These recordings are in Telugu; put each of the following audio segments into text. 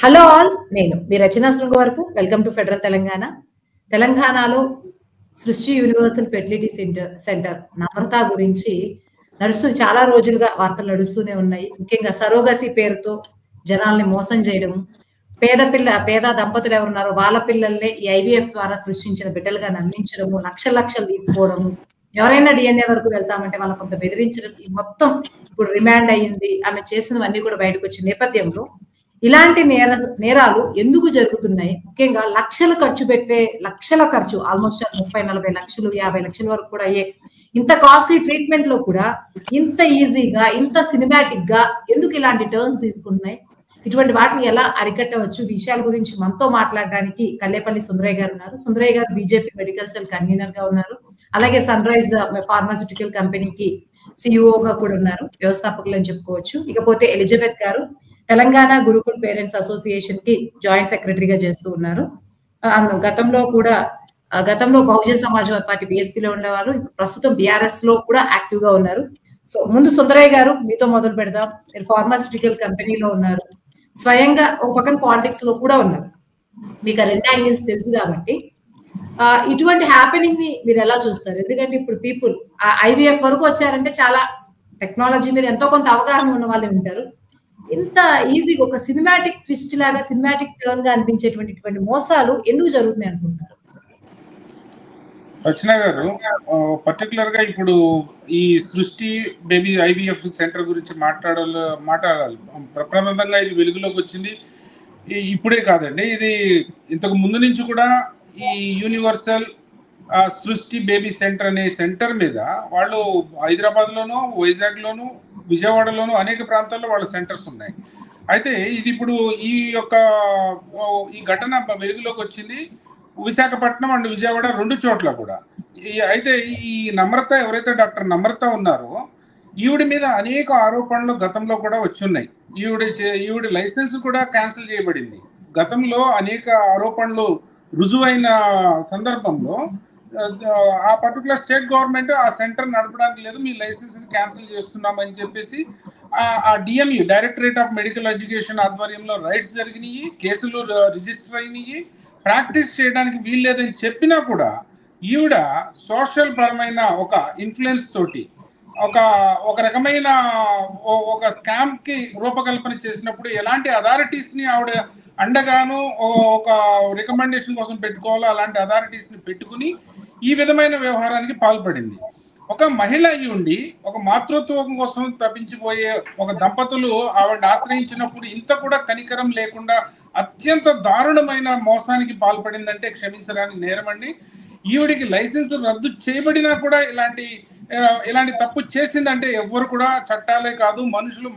హలో ఆల్, నేను మీ రచనా శృంగ వరకు. Welcome to federal Telangana. తెలంగాణలో సృష్టి యూనివర్సల్ ఫెర్టిలిటీ సెంటర్ నమ్రత గురించి చాలా రోజులుగా వార్తలు నడుస్తూనే ఉన్నాయి. ముఖ్యంగా సరోగసి పేరుతో జనాల్ని మోసం చేయడం, పేద దంపతులు ఎవరున్నారో వాళ్ళ పిల్లల్ని ఈ ఐవీఎఫ్ ద్వారా సృష్టించిన బిడ్డలుగా నమ్మించడము, లక్షలు తీసుకోవడము, ఎవరైనా డిఎన్ఏ వరకు వెళ్తామంటే వాళ్ళ కొంత బెదిరించడం, ఈ మొత్తం ఇప్పుడు రిమాండ్ అయ్యింది. ఆమె చేసినవన్నీ కూడా బయటకు వచ్చిన నేపథ్యంలో ఇలాంటి నేరాలు ఎందుకు జరుగుతున్నాయి? ముఖ్యంగా లక్షల ఖర్చు ఆల్మోస్ట్ 30-40 లక్షలు 50 లక్షల వరకు కూడా అయ్యే ఇంత కాస్ట్లీ ట్రీట్మెంట్ లో కూడా ఇంత ఈజీగా ఇంత సినిమాటిక్ గా ఎందుకు ఇలాంటి టర్న్స్ తీసుకుంటున్నాయి? ఇటువంటి వాటిని ఎలా అరికట్టవచ్చు? విషయాల గురించి మనతో మాట్లాడడానికి కల్లేపల్లి సుందరయ్య గారు ఉన్నారు. సుందరయ్య గారు బీజేపీ మెడికల్ సెల్ కన్వీనర్ గా ఉన్నారు. అలాగే సన్ రైజ్ ఫార్మాస్యూటికల్ కంపెనీకి సిఇఓగా కూడా ఉన్నారు, వ్యవస్థాపకులు అని చెప్పుకోవచ్చు. ఇకపోతే ఎలిజబెత్ గారు తెలంగాణ గురుకుల్ పేరెంట్స్ అసోసియేషన్ కి జాయింట్ సెక్రటరీగా చేస్తూ ఉన్నారు. గతంలో బహుజన్ సమాజ్వాదీ పార్టీ బీఎస్పీలో ఉండేవారు. ప్రస్తుతం బీఆర్ఎస్ లో కూడా యాక్టివ్ గా ఉన్నారు. సో ముందు సుందరయ్య గారు, మీతో మొదలు పెడదాం. మీరు ఫార్మాస్యూటికల్ కంపెనీలో ఉన్నారు, స్వయంగా ఒక పక్కన పాలిటిక్స్ లో కూడా ఉన్నారు. మీకు రెండు యాంగిల్స్ తెలుసు కాబట్టి ఇటువంటి హ్యాపెనింగ్ ని మీరు ఎలా చూస్తారు? ఎందుకంటే ఇప్పుడు పీపుల్ ఐవీఎఫ్ వరకు వచ్చారంటే చాలా టెక్నాలజీ మీద ఎంతో కొంత అవగాహన ఉన్న వాళ్ళే ఉంటారు. ఇంత ఈజీగా ఒక సినిమాటిక్ ట్విస్ట్ లాగా, సినిమాటిక్ టర్న్ గా అనిపించేటువంటి మోసాలు ఎందుకు జరుగుతున్నాయి అనుకుంటున్నారు? రచన గారు, పర్టికులర్ గా ఇప్పుడు ఈ సృష్టి బేబీ ఐవీఎఫ్ సెంటర్ గురించి మాట్లాడాలి. ప్రప్రబంధంగా ఇది వెలుగులోకి వచ్చింది ఇప్పుడే కాదండి. ఇది ఇంతకు ముందు నుంచి కూడా ఈ యూనివర్సల్ సృష్టి బేబీ సెంటర్ అనే సెంటర్ మీద వాళ్ళు హైదరాబాద్ లోను, వైజాగ్ లోను, విజయవాడలోను అనేక ప్రాంతాల్లో వాళ్ళ సెంటర్స్ ఉన్నాయి. అయితే ఇది ఇప్పుడు ఈ ఘటన వెలుగులోకి వచ్చింది విశాఖపట్నం అండ్ విజయవాడ రెండు చోట్ల కూడా. అయితే ఈ నమ్రత, ఎవరైతే డాక్టర్ నమ్రత ఉన్నారో, ఈవిడ మీద అనేక ఆరోపణలు గతంలో కూడా వచ్చున్నాయి. ఈవిడ లైసెన్స్ కూడా క్యాన్సిల్ చేయబడింది. గతంలో అనేక ఆరోపణలు రుజువైన సందర్భంలో ఆ పర్టికులర్ స్టేట్ గవర్నమెంట్ ఆ సెంటర్ నడపడానికి లేదు, మీ లైసెన్స్ క్యాన్సిల్ చేస్తున్నామని చెప్పేసి ఆ DME directorate of medical education ఆధ్వర్యంలో రైట్స్ జరిగినాయి, కేసులు రిజిస్టర్ అయినాయి, ప్రాక్టీస్ చేయడానికి వీల్లేదని చెప్పినా కూడా ఈవిడ సోషల్ పరమైన ఒక ఇన్ఫ్లుయెన్స్ తోటి ఒక రకమైన ఒక స్కామ్ కి రూపకల్పన చేసినప్పుడు ఎలాంటి అథారిటీస్ ని ఆవిడ అండగాను ఒక రికమెండేషన్ కోసం పెట్టుకోవాలో అలాంటి అథారిటీస్ ని పెట్టుకుని ఈ విధమైన వ్యవహారానికి పాల్పడింది. ఒక మహిళ అయి ఉండి ఒక మాతృత్వం కోసం తప్పించిపోయే ఒక దంపతులు ఆవిడని ఆశ్రయించినప్పుడు ఇంత కూడా కనికరం లేకుండా అత్యంత దారుణమైన మోసానికి పాల్పడిందంటే క్షమించడానికి నేరమండి. ఈవిడికి లైసెన్స్ రద్దు చేయబడినా కూడా ఇలాంటి తప్పు చేసిందంటే ఎవ్వరు కూడా, చట్టాలే కాదు మనుషులు,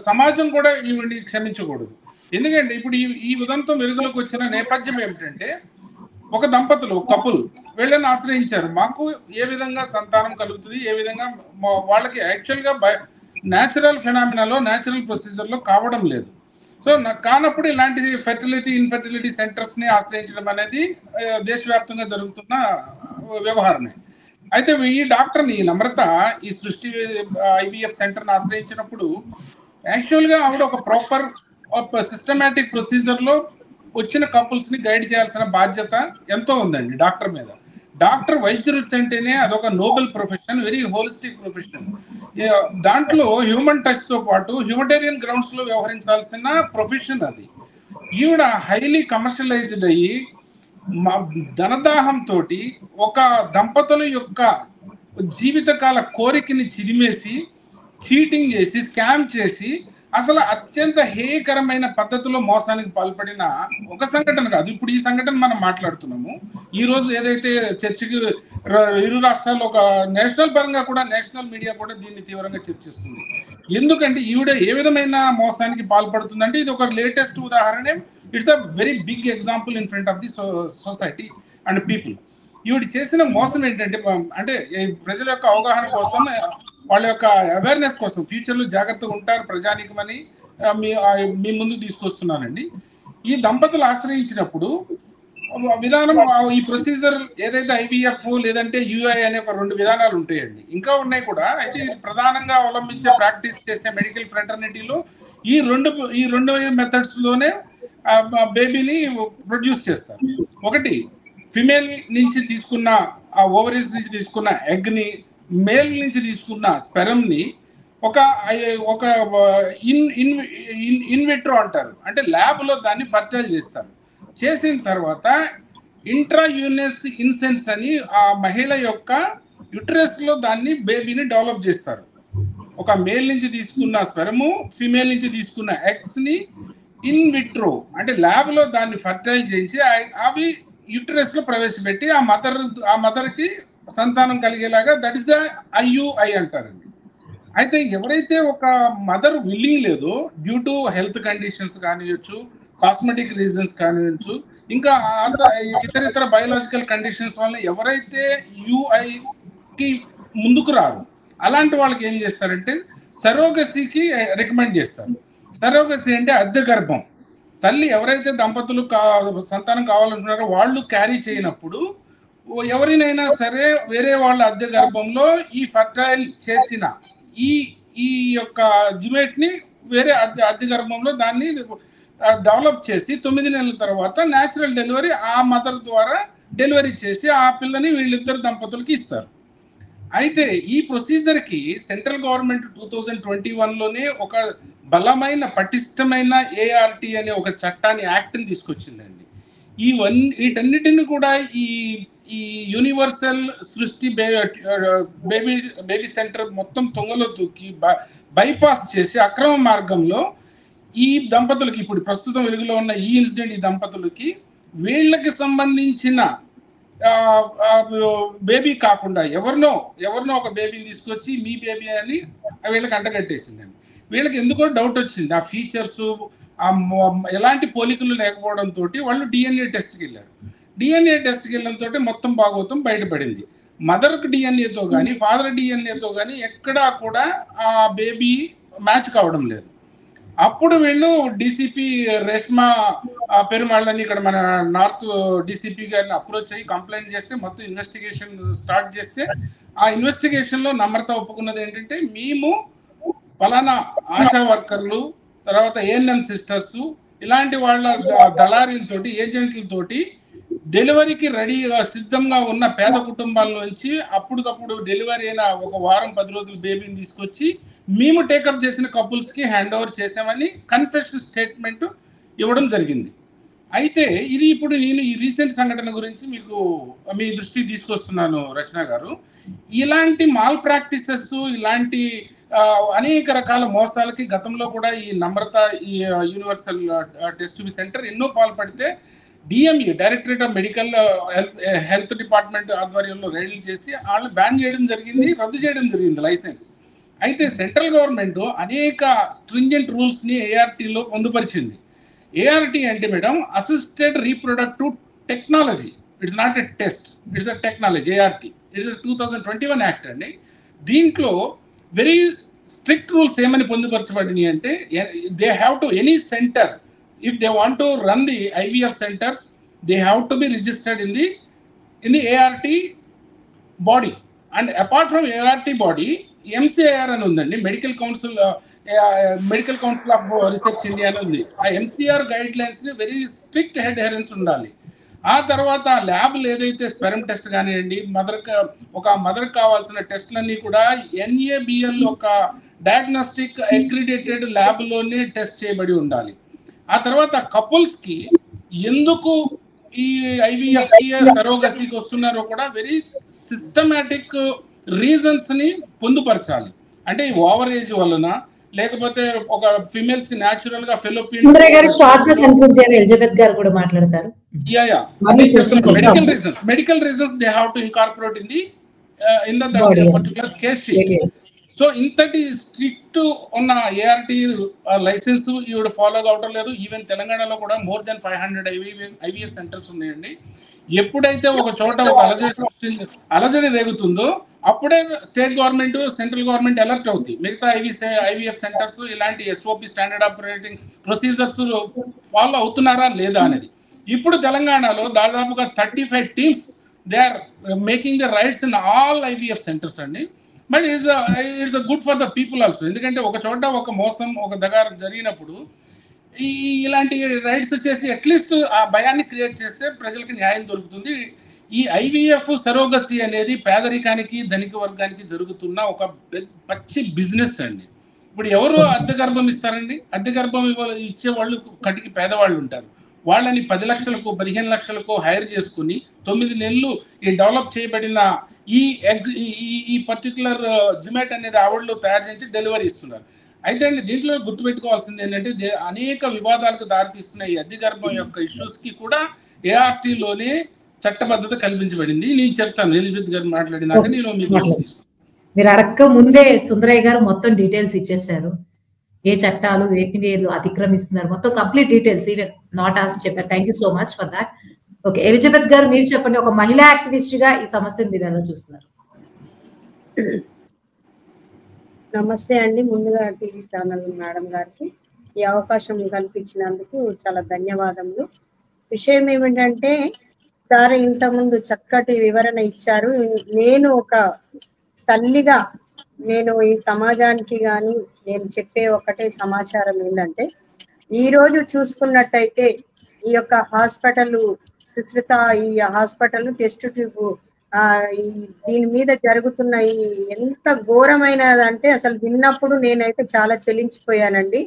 సమాజం కూడా ఈవిడిని క్షమించకూడదు. ఎందుకంటే ఇప్పుడు ఈ ఉదంతం వెలుగులోకి వచ్చిన నేపథ్యం ఏమిటంటే, ఒక దంపతులు కపుల్ వీళ్ళని ఆశ్రయించారు. మాకు ఏ విధంగా సంతానం కలుగుతుంది, ఏ విధంగా వాళ్ళకి యాక్చువల్గా న్యాచురల్ ఫినామినాలో, న్యాచురల్ ప్రొసీజర్లో కావడం లేదు. సో కానప్పుడు ఇలాంటి ఇన్ఫెర్టిలిటీ సెంటర్స్ ని ఆశ్రయించడం అనేది దేశవ్యాప్తంగా జరుగుతున్న వ్యవహారమే. అయితే ఈ డాక్టర్ని నమ్రత ఈ సృష్టి ఐవీఎఫ్ సెంటర్ని ఆశ్రయించినప్పుడు యాక్చువల్గా ఆవిడ ఒక ప్రాపర్ సిస్టమాటిక్ ప్రొసీజర్ లో వచ్చిన కపుల్స్ ని గైడ్ చేయాల్సిన బాధ్యత ఎంతో ఉందండి డాక్టర్ మీద. డాక్టర్ వైద్య వృత్తి అంటేనే అదొక Nobel profession, very holistic profession. దాంట్లో హ్యూమన్ టచ్ తో పాటు హ్యూమటేరియన్ గ్రౌండ్స్ లో వ్యవహరించాల్సిన ప్రొఫెషన్ అది. ఈవిడ హైలీ కమర్షియలైజ్డ్ అయ్యి ధనదాహంతో ఒక దంపతుల యొక్క జీవితకాల కోరికని చిదిమేసి, చీటింగ్ చేసి, స్కామ్ చేసి, అసలు అత్యంత హేయకరమైన పద్ధతిలో మోసానికి పాల్పడిన ఒక సంఘటన కాదు. ఇప్పుడు ఈ సంఘటన మనం మాట్లాడుతున్నాము. ఈ రోజు ఏదైతే చర్చకి ఇరు రాష్ట్రాల్లో ఒక నేషనల్ పరంగా కూడా, నేషనల్ మీడియా కూడా దీన్ని తీవ్రంగా చర్చిస్తుంది. ఎందుకంటే ఈవిడ ఏ విధమైన మోసానికి పాల్పడుతుందంటే ఇది ఒక లేటెస్ట్ ఉదాహరణ. It's a very big example in front of the society and people. ఈవిడ చేసిన మోసం ఏంటంటే, అంటే ప్రజల యొక్క అవగాహన కోసం, వాళ్ళ యొక్క అవేర్నెస్ కోసం, ఫ్యూచర్లో జాగ్రత్తగా ఉంటారు ప్రజానీకమని మీ ముందు తీసుకొస్తున్నానండి. ఈ దంపతులు ఆశ్రయించినప్పుడు విధానం, ఈ ప్రొసీజర్ ఏదైతే ఐవీఎఫ్ లేదంటే యూఐ అనే ఒక రెండు విధానాలు ఉంటాయండి, ఇంకా ఉన్నాయి కూడా. అయితే ప్రధానంగా అవలంబించే ప్రాక్టీస్ చేసే మెడికల్ ఫ్రెటర్నిటీలో ఈ రెండు మెథడ్స్ లోనే బేబీని ప్రొడ్యూస్ చేస్తారు. ఒకటి ఫిమేల్ నుంచి తీసుకున్న ఆ ఓవరీస్ నుంచి తీసుకున్న ఎగ్ని, మేల్ నుంచి తీసుకున్న స్పెరమ్ని ఒక ఒక ఇన్విట్రో అంటారు, అంటే ల్యాబ్లో దాన్ని ఫర్టైల్ చేస్తారు. చేసిన తర్వాత ఇంట్రాయూనస్ ఇన్సెన్స్ అని ఆ మహిళ యొక్క యుటరస్లో దాన్ని బేబీని డెవలప్ చేస్తారు. ఒక మేల్ నుంచి తీసుకున్న స్పెరము, ఫిమేల్ నుంచి తీసుకున్న ఎగ్స్ని ఇన్ విట్రో అంటే ల్యాబ్లో దాన్ని ఫర్టైల్ చేయించి అవి యుటరస్లో ప్రవేశపెట్టి ఆ మదర్కి సంతానం కలిగేలాగా, దట్ ఇస్ ద ఐయుఐ అంటారండి. అయితే ఎవరైతే ఒక మదర్ విల్లింగ్ లేదో, డ్యూ టు హెల్త్ కండిషన్స్ కానివచ్చు, కాస్మెటిక్ రీజన్స్ కానివచ్చు, ఇంకా ఇతర బయోలాజికల్ కండిషన్స్ వల్ల ఎవరైతే యుఐకి ముందుకు రారు, అలాంటి వాళ్ళకి ఏం చేస్తారంటే సరోగసీకి రికమెండ్ చేస్తారు. సరోగసీ అంటే అద్దె గర్భం. తల్లి ఎవరైతే దంపతులు సంతానం కావాలంటున్నారో వాళ్ళు క్యారీ చేయనప్పుడు ఎవరినైనా సరే వేరే వాళ్ళ అద్దె గర్భంలో ఈ ఫర్టైల్ చేసిన ఈ యొక్క జిమేట్ని వేరే అద్దె గర్భంలో దాన్ని డెవలప్ చేసి 9 నెలల తర్వాత న్యాచురల్ డెలివరీ ఆ మదర్ ద్వారా డెలివరీ చేసి ఆ పిల్లని వీళ్ళిద్దరు దంపతులకి ఇస్తారు. అయితే ఈ ప్రొసీజర్కి సెంట్రల్ గవర్నమెంట్ 2021లోనే ఒక బలమైన పటిష్టమైన ART అనే ఒక చట్టాన్ని, యాక్ట్ని తీసుకొచ్చిందండి. వీటన్నిటిని కూడా ఈ యూనివర్సల్ సృష్టి బేబీ సెంటర్ మొత్తం తొంగలో తూకి బైపాస్ చేసి అక్రమ మార్గంలో ఈ దంపతులకి, ఇప్పుడు ప్రస్తుతం వెలుగులో ఉన్న ఈ ఇన్సిడెంట్, ఈ దంపతులకి వీళ్ళకి సంబంధించిన బేబీ కాకుండా ఎవరినో ఒక బేబీని తీసుకొచ్చి మీ బేబీ అని వీళ్ళకి అంటగట్టేసిందండి. వీళ్ళకి ఎందుకో డౌట్ వచ్చింది. ఆ ఫీచర్స్ ఎలాంటి పోలికలు లేకపోవడంతో వాళ్ళు DNA టెస్ట్కి వెళ్ళారు. DNA టెస్ట్కి వెళ్ళడంతో మొత్తం భాగవతం బయటపడింది. మదర్కి డిఎన్ఏతో కానీ ఫాదర్ డిఎన్ఏతో కానీ ఎక్కడా కూడా ఆ బేబీ మ్యాచ్ కావడం లేదు. అప్పుడు వీళ్ళు డీసీపీ రేష్మా పెరుమాళ్ళని, ఇక్కడ మన నార్త్ డీసీపీ గారిని అప్రోచ్ అయ్యి కంప్లైంట్ చేస్తే మొత్తం ఇన్వెస్టిగేషన్ స్టార్ట్ చేస్తే, ఆ ఇన్వెస్టిగేషన్లో నమ్రత ఒప్పుకున్నది ఏంటంటే, మేము ఫలానా ఆశా వర్కర్లు, తర్వాత ANM సిస్టర్స్, ఇలాంటి వాళ్ళ దళారీలతోటి, ఏజెంట్లతోటి డెలివరీకి రెడీగా సిద్ధంగా ఉన్న పేద కుటుంబాల్లోంచి అప్పటికప్పుడు డెలివరీ అయిన ఒక వారం 10 రోజులు బేబీని తీసుకొచ్చి మేము టేకప్ చేసిన కపుల్స్కి హ్యాండ్ ఓవర్ చేసామని కన్ఫెషన్ స్టేట్మెంట్ ఇవ్వడం జరిగింది. అయితే ఇది ఇప్పుడు నేను ఈ రీసెంట్ సంఘటన గురించి మీకు మీ దృష్టికి తీసుకొస్తున్నాను రచన గారు. ఇలాంటి మాల్ ప్రాక్టీసెస్, ఇలాంటి అనేక రకాల మోసాలకి గతంలో కూడా ఈ నమ్రత, ఈ యూనివర్సల్ టెస్ట్ ట్యూబ్ సెంటర్ ఎన్నో పాల్పడితే DME directorate of medical health department ఆధ్వర్యంలో రైడ్లు చేసి వాళ్ళు బ్యాన్ చేయడం జరిగింది, రద్దు చేయడం జరిగింది లైసెన్స్. అయితే సెంట్రల్ గవర్నమెంట్ అనేక స్ట్రింజెంట్ రూల్స్ని ARTలో పొందుపరిచింది. ART అంటే madam assisted reproductive technology, it's not a test, it's a technology. ART it's 2021 act అండి. దీంట్లో వెరీ స్ట్రిక్ట్ రూల్స్ ఏమని పొందుపరచబడినాయి అంటే, they have to any centre, if they want to run the IVF centers, they have to be registered in the ART body. And apart from ART body, MCIR అని ఉందండి, medical council of research India అని ఉంది. ఆ MCR guidelines very strict adherence ఉండాలి. ఆ తర్వాత ల్యాబ్లు ఏదైతే స్పెరమ్ టెస్ట్ కానివ్వండి, ఒక మదర్కి కావాల్సిన టెస్ట్లన్నీ కూడా NABL ఒక డయాగ్నోస్టిక్ అక్రిడేటెడ్ ల్యాబ్లోనే టెస్ట్ చేయబడి ఉండాలి. ఆ తర్వాత కపుల్స్కి ఎందుకు ఈ IVFకి సరోగసీకి వస్తున్నారో కూడా వెరీ సిస్టమాటిక్ రీజన్స్ని పొందుపరచాలి. అంటే ఈ ఓవర్ ఏజ్ వలన, లేకపోతే ఒక ఫిమేల్స్ కి న్యాచురల్ గా fallopian medical reasons they have to incorporate in the particular case sheet. So ఇంతటి స్ట్రిక్ట్ ఉన్న ART లైసెన్స్ ఈవిడ ఫాలో కావటం లేదు. ఈవెన్ తెలంగాణలో కూడా మోర్ దెన్ 500 IVF సెంటర్స్ ఉన్నాయండి. ఎప్పుడైతే ఒక చోట ఒక అలజడి రేగుతుందో అప్పుడే state government, central government alert అవుతుంది. మిగతా IVF సెంటర్స్ ఇలాంటి SOP standard operating procedures follow అవుతున్నారా లేదా అనేది. ఇప్పుడు తెలంగాణలో దాదాపుగా 35 teams they are making the raids in all IVF centres అండి. But it's good for the people also. ఎందుకంటే ఒక చోట ఒక మోసం, ఒక దగారం జరిగినప్పుడు ఇలాంటి రైట్స్ చేసి అట్లీస్ట్ ఆ భయాన్ని క్రియేట్ చేస్తే ప్రజలకు న్యాయం దొరుకుతుంది. ఈ ఐవీఎఫ్ సరోగసీ అనేది పేదరికానికి ధనిక వర్గానికి జరుగుతున్న ఒక పచ్చి బిజినెస్ అండి. ఇప్పుడు ఎవరు అద్దె గర్భం ఇస్తారండి? అద్దె గర్భం ఇచ్చే వాళ్ళు కటికి పేదవాళ్ళు ఉంటారు. వాళ్ళని 10 లక్షలకు 15 లక్షలకు హైర్ చేసుకుని 9 నెలలు ఈ డెవలప్ చేయబడిన ఈ పర్టికులర్ జిమెట్ అనేది ఆవిడలో తయారు చేసి డెలివరీ ఇస్తున్నారు. అయితే అండి దీంట్లో గుర్తుపెట్టుకోవాల్సింది ఏంటంటే అనేక వివాదాలకు దారితీస్తున్న ఈ అద్దె గర్భం యొక్క ఇష్యూస్కి కూడా ఏఆర్టీలోనే చట్టబద్ధత కల్పించబడింది. నేను చెప్తాను, ఎలిజబెత్ గారు మాట్లాడినాక నేను మీకు మీరు అడక్క ముందే సుందరయ్య గారు మొత్తం డీటెయిల్స్ ఇచ్చేసారు. ఏ చట్టాలు వేటిని వీళ్ళు అతిక్రమిస్తున్నారు మొత్తం కంప్లీట్ డీటెయిల్స్ ఈవెన్ నాట్ ఆస్ చెప్పారు. Thank you so much for that. Okay, Elizabeth గారు మీరు చెప్పండి, ఒక మహిళా యాక్టివిస్ట్ గా ఈ సమస్యను మీరు ఎలా చూస్తున్నారు? నమస్తే అండి. ముందుగా టీవీ ఛానల్ మేడం గారికి ఈ అవకాశం కల్పించినందుకు చాలా ధన్యవాదములు. విషయం ఏమిటంటే సార్ ఇంతకుముందు చక్కటి వివరణ ఇచ్చారు. నేను ఒక తల్లిగా నేను ఈ సమాజానికి కానీ నేను చెప్పే ఒకటే సమాచారం ఏంటంటే, ఈరోజు చూసుకున్నట్టయితే ఈ యొక్క హాస్పిటల్ సుశ్రుత ఈ హాస్పిటల్ టెస్ట్ ట్యూబ్ దీని మీద జరుగుతున్న ఈ ఎంత ఘోరమైనదంటే అసలు విన్నప్పుడు నేనైతే చాలా చెలించిపోయానండి.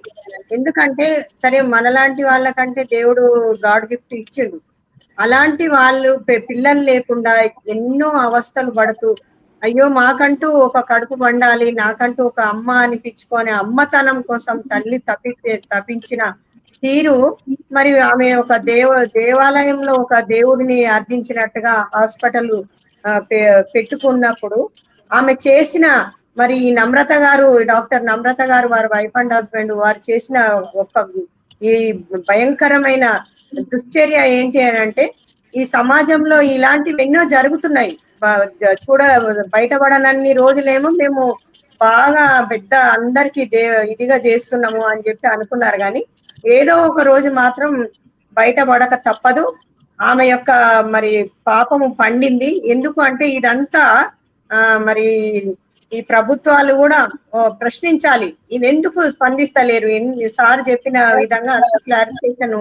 ఎందుకంటే సరే మనలాంటి వాళ్ళకంటే దేవుడు గాడ్ గిఫ్ట్ ఇచ్చిండు, అలాంటి వాళ్ళు పిల్లలు లేకుండా ఎన్నో అవస్థలు పడుతూ అయ్యో మాకంటూ ఒక కడుపు పండాలి, నాకంటూ ఒక అమ్మ అనిపించుకొని అమ్మతనం కోసం తల్లి తప్పించిన తీరు మరి ఆమె ఒక దేవాలయంలో ఒక దేవుడిని అర్జించినట్టుగా హాస్పిటల్ పెట్టుకున్నప్పుడు ఆమె చేసిన మరి ఈ నమ్రత గారు డాక్టర్ నమ్రత గారు వారి వైఫ్ అండ్ హస్బెండ్ వారు చేసిన ఒక ఈ భయంకరమైన దుశ్చర్య ఏంటి అని అంటే, ఈ సమాజంలో ఇలాంటివి ఎన్నో జరుగుతున్నాయి. బయటపడనన్ని రోజులేమో మేము బాగా పెద్ద అందరికి ఇదిగా చేస్తున్నాము అని చెప్పి అనుకున్నారు, కానీ ఏదో ఒక రోజు మాత్రం బయటపడక తప్పదు. ఆమె యొక్క మరి పాపము పండింది. ఎందుకు అంటే ఇదంతా మరి ఈ ప్రభుత్వాలు కూడా ప్రశ్నించాలి, ఇది ఎందుకు స్పందిస్తలేరు. సార్ చెప్పిన విధంగా క్లారిఫికేషన్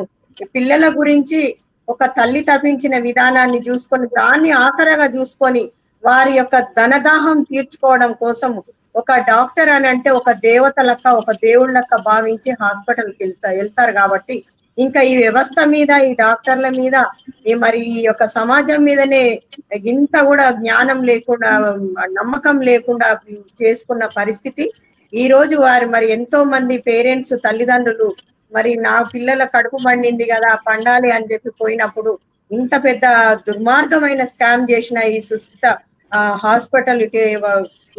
పిల్లల గురించి ఒక తల్లి తప్పించిన విధానాన్ని చూసుకొని దాన్ని ఆసరాగా చూసుకొని వారి యొక్క ధనదాహం తీర్చుకోవడం కోసం ఒక డాక్టర్ అని అంటే ఒక దేవత లెక్క ఒక దేవుళ్ళ లెక్క భావించి హాస్పిటల్కి వెళ్తారు. కాబట్టి ఇంకా ఈ వ్యవస్థ మీద ఈ డాక్టర్ల మీద మరి ఈ యొక్క సమాజం మీదనే ఇంత కూడా జ్ఞానం లేకుండా నమ్మకం లేకుండా చేసుకున్న పరిస్థితి ఈ రోజు వారు మరి ఎంతో మంది పేరెంట్స్ తల్లిదండ్రులు మరి నా పిల్లల కడుపు పండింది కదా పండాలి అని చెప్పి పోయినప్పుడు ఇంత పెద్ద దుర్మార్గమైన స్కామ్ చేసిన ఈ సుస్థిత హాస్పిటల్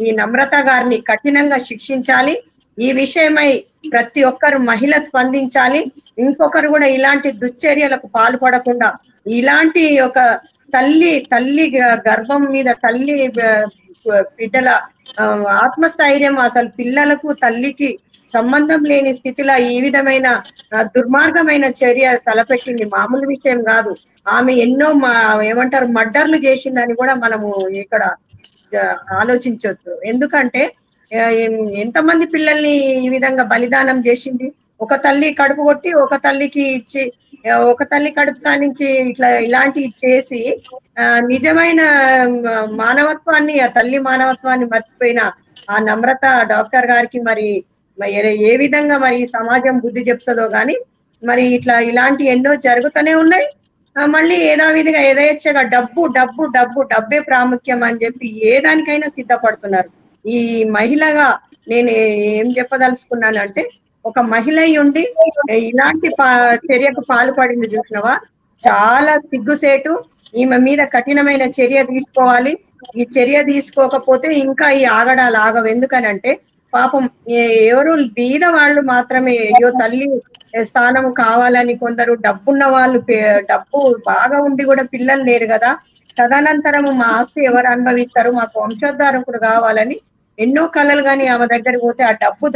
ఈ నమ్రత గారిని కఠినంగా శిక్షించాలి. ఈ విషయమై ప్రతి ఒక్కరు మహిళ స్పందించాలి. ఇంకొకరు కూడా ఇలాంటి దుశ్చర్యలకు పాల్పడకుండా ఇలాంటి ఒక తల్లి గర్భం మీద తల్లి బిడ్డల ఆత్మస్థైర్యం అసలు పిల్లలకు తల్లికి సంబంధం లేని స్థితిలో ఈ విధమైన దుర్మార్గమైన చర్య తలపెట్టింది మామూలు విషయం కాదు. ఆమె ఎన్నో ఏమంటారు మర్డర్లు చేసిందని కూడా మనము ఇక్కడ ఆలోచించవచ్చు. ఎందుకంటే ఎంతమంది పిల్లల్ని ఈ విధంగా బలిదానం చేసింది. ఒక తల్లి కడుపు కొట్టి ఒక తల్లికి ఇచ్చి ఒక తల్లి కడుపుతా నుంచి ఇలాంటివి చేసి నిజమైన మానవత్వాన్ని ఆ తల్లి మానవత్వాన్ని మర్చిపోయిన ఆ నమ్రత డాక్టర్ గారికి మరి ఏ విధంగా మరి సమాజం బుద్ధి చెప్తుందో గాని మరి ఇలాంటి ఎన్నో జరుగుతూనే ఉన్నాయి. మళ్ళీ విధిగా యథేచ్ఛగా డబ్బే ప్రాముఖ్యం అని చెప్పి ఏ దానికైనా సిద్ధపడుతున్నారు. ఈ మహిళగా నేను ఏం చెప్పదలుచుకున్నానంటే, ఒక మహిళ ఉండి ఇలాంటి చర్యకు పాల్పడింది చూసినవా, చాలా సిగ్గుసేటు. ఈమె మీద కఠినమైన చర్య తీసుకోవాలి. ఈ చర్య తీసుకోకపోతే ఇంకా ఈ ఆగడాలు ఆగవు. ఎందుకనంటే పాపం ఎవరు బీద వాళ్ళు మాత్రమే అయ్యో తల్లి స్థానం కావాలని కొందరు డబ్బున్న వాళ్ళు డబ్బు బాగా ఉండి కూడా పిల్లలు లేరు కదా, తదనంతరము మా ఆస్తి ఎవరు అనుభవిస్తారు, మాకు వంశోద్ధారకుడు కావాలని ఎన్నో కళలు కానీ ఆమె దగ్గరికి పోతే ఆ డబ్బు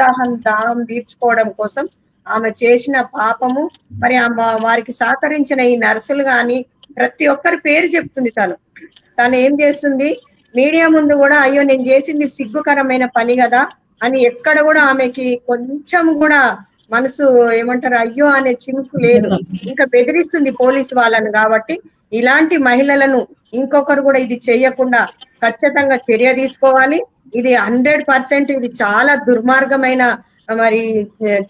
దాహం తీర్చుకోవడం కోసం ఆమె చేసిన పాపము. మరి వారికి సహకరించిన ఈ నర్సులు కానీ ప్రతి ఒక్కరి పేరు చెప్తుంది. తను ఏం చేస్తుంది, మీడియా ముందు కూడా అయ్యో నేను చేసింది సిగ్గుకరమైన పని కదా అని ఎక్కడ కూడా ఆమెకి కొంచెం కూడా మనసు ఏమంటారు అయ్యో అనే చినుకు లేదు. ఇంకా బెదిరిస్తుంది పోలీసు వాళ్ళను. కాబట్టి ఇలాంటి మహిళలను ఇంకొకరు కూడా ఇది చేయకుండా ఖచ్చితంగా చర్య తీసుకోవాలి. ఇది 100% ఇది చాలా దుర్మార్గమైన మరి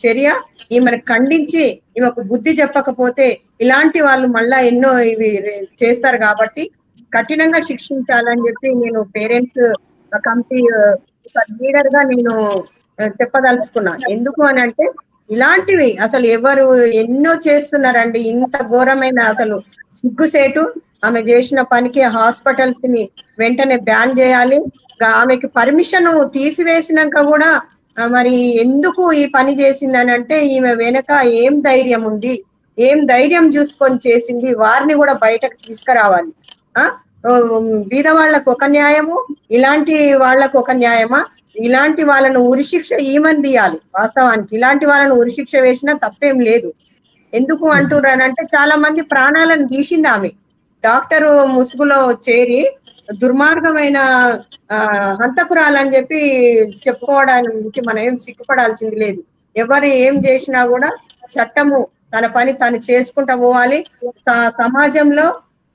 చర్య. ఈమెను ఖండించి ఈమెకు బుద్ధి చెప్పకపోతే ఇలాంటి వాళ్ళు మళ్ళా ఎన్నో ఇవి చేస్తారు. కాబట్టి కఠినంగా శిక్షించాలని చెప్పి నేను పేరెంట్స్ కమిటీ లీడర్ గా నేను చెప్పదలుచుకున్నా. ఎందుకు అని అంటే ఇలాంటివి అసలు ఎవరు ఎన్నో చేస్తున్నారండి. ఇంత ఘోరమైన అసలు సిగ్గుసేటు. ఆమె చేసిన పనికి హాస్పిటల్స్ ని వెంటనే బ్యాన్ చేయాలి. ఆమెకి పర్మిషన్ తీసివేసినాక కూడా మరి ఎందుకు ఈ పని చేసిందని అంటే ఈమె వెనక ఏం ధైర్యం ఉంది, ఏం ధైర్యం చూసుకొని చేసింది, వారిని కూడా బయటకు తీసుకురావాలి. బీద వాళ్ళకు ఒక న్యాయము, ఇలాంటి వాళ్ళకు ఒక న్యాయమా? ఇలాంటి వాళ్ళను ఉరిశిక్ష ఈమెను తీయాలి. వాస్తవానికి ఇలాంటి వాళ్ళను ఉరిశిక్ష వేసినా తప్పేం లేదు. ఎందుకు అంటున్నానంటే చాలా మంది ప్రాణాలను తీసింది ఆమె. డాక్టరు ముసుగులో చేరి దుర్మార్గమైన హంతకురాలని చెప్పి చెప్పుకోవడానికి మనం ఏం సిగ్గుపడాల్సింది లేదు. ఎవరు ఏం చేసినా కూడా చట్టము తన పని తను చేసుకుంటూ పోవాలి. సమాజంలో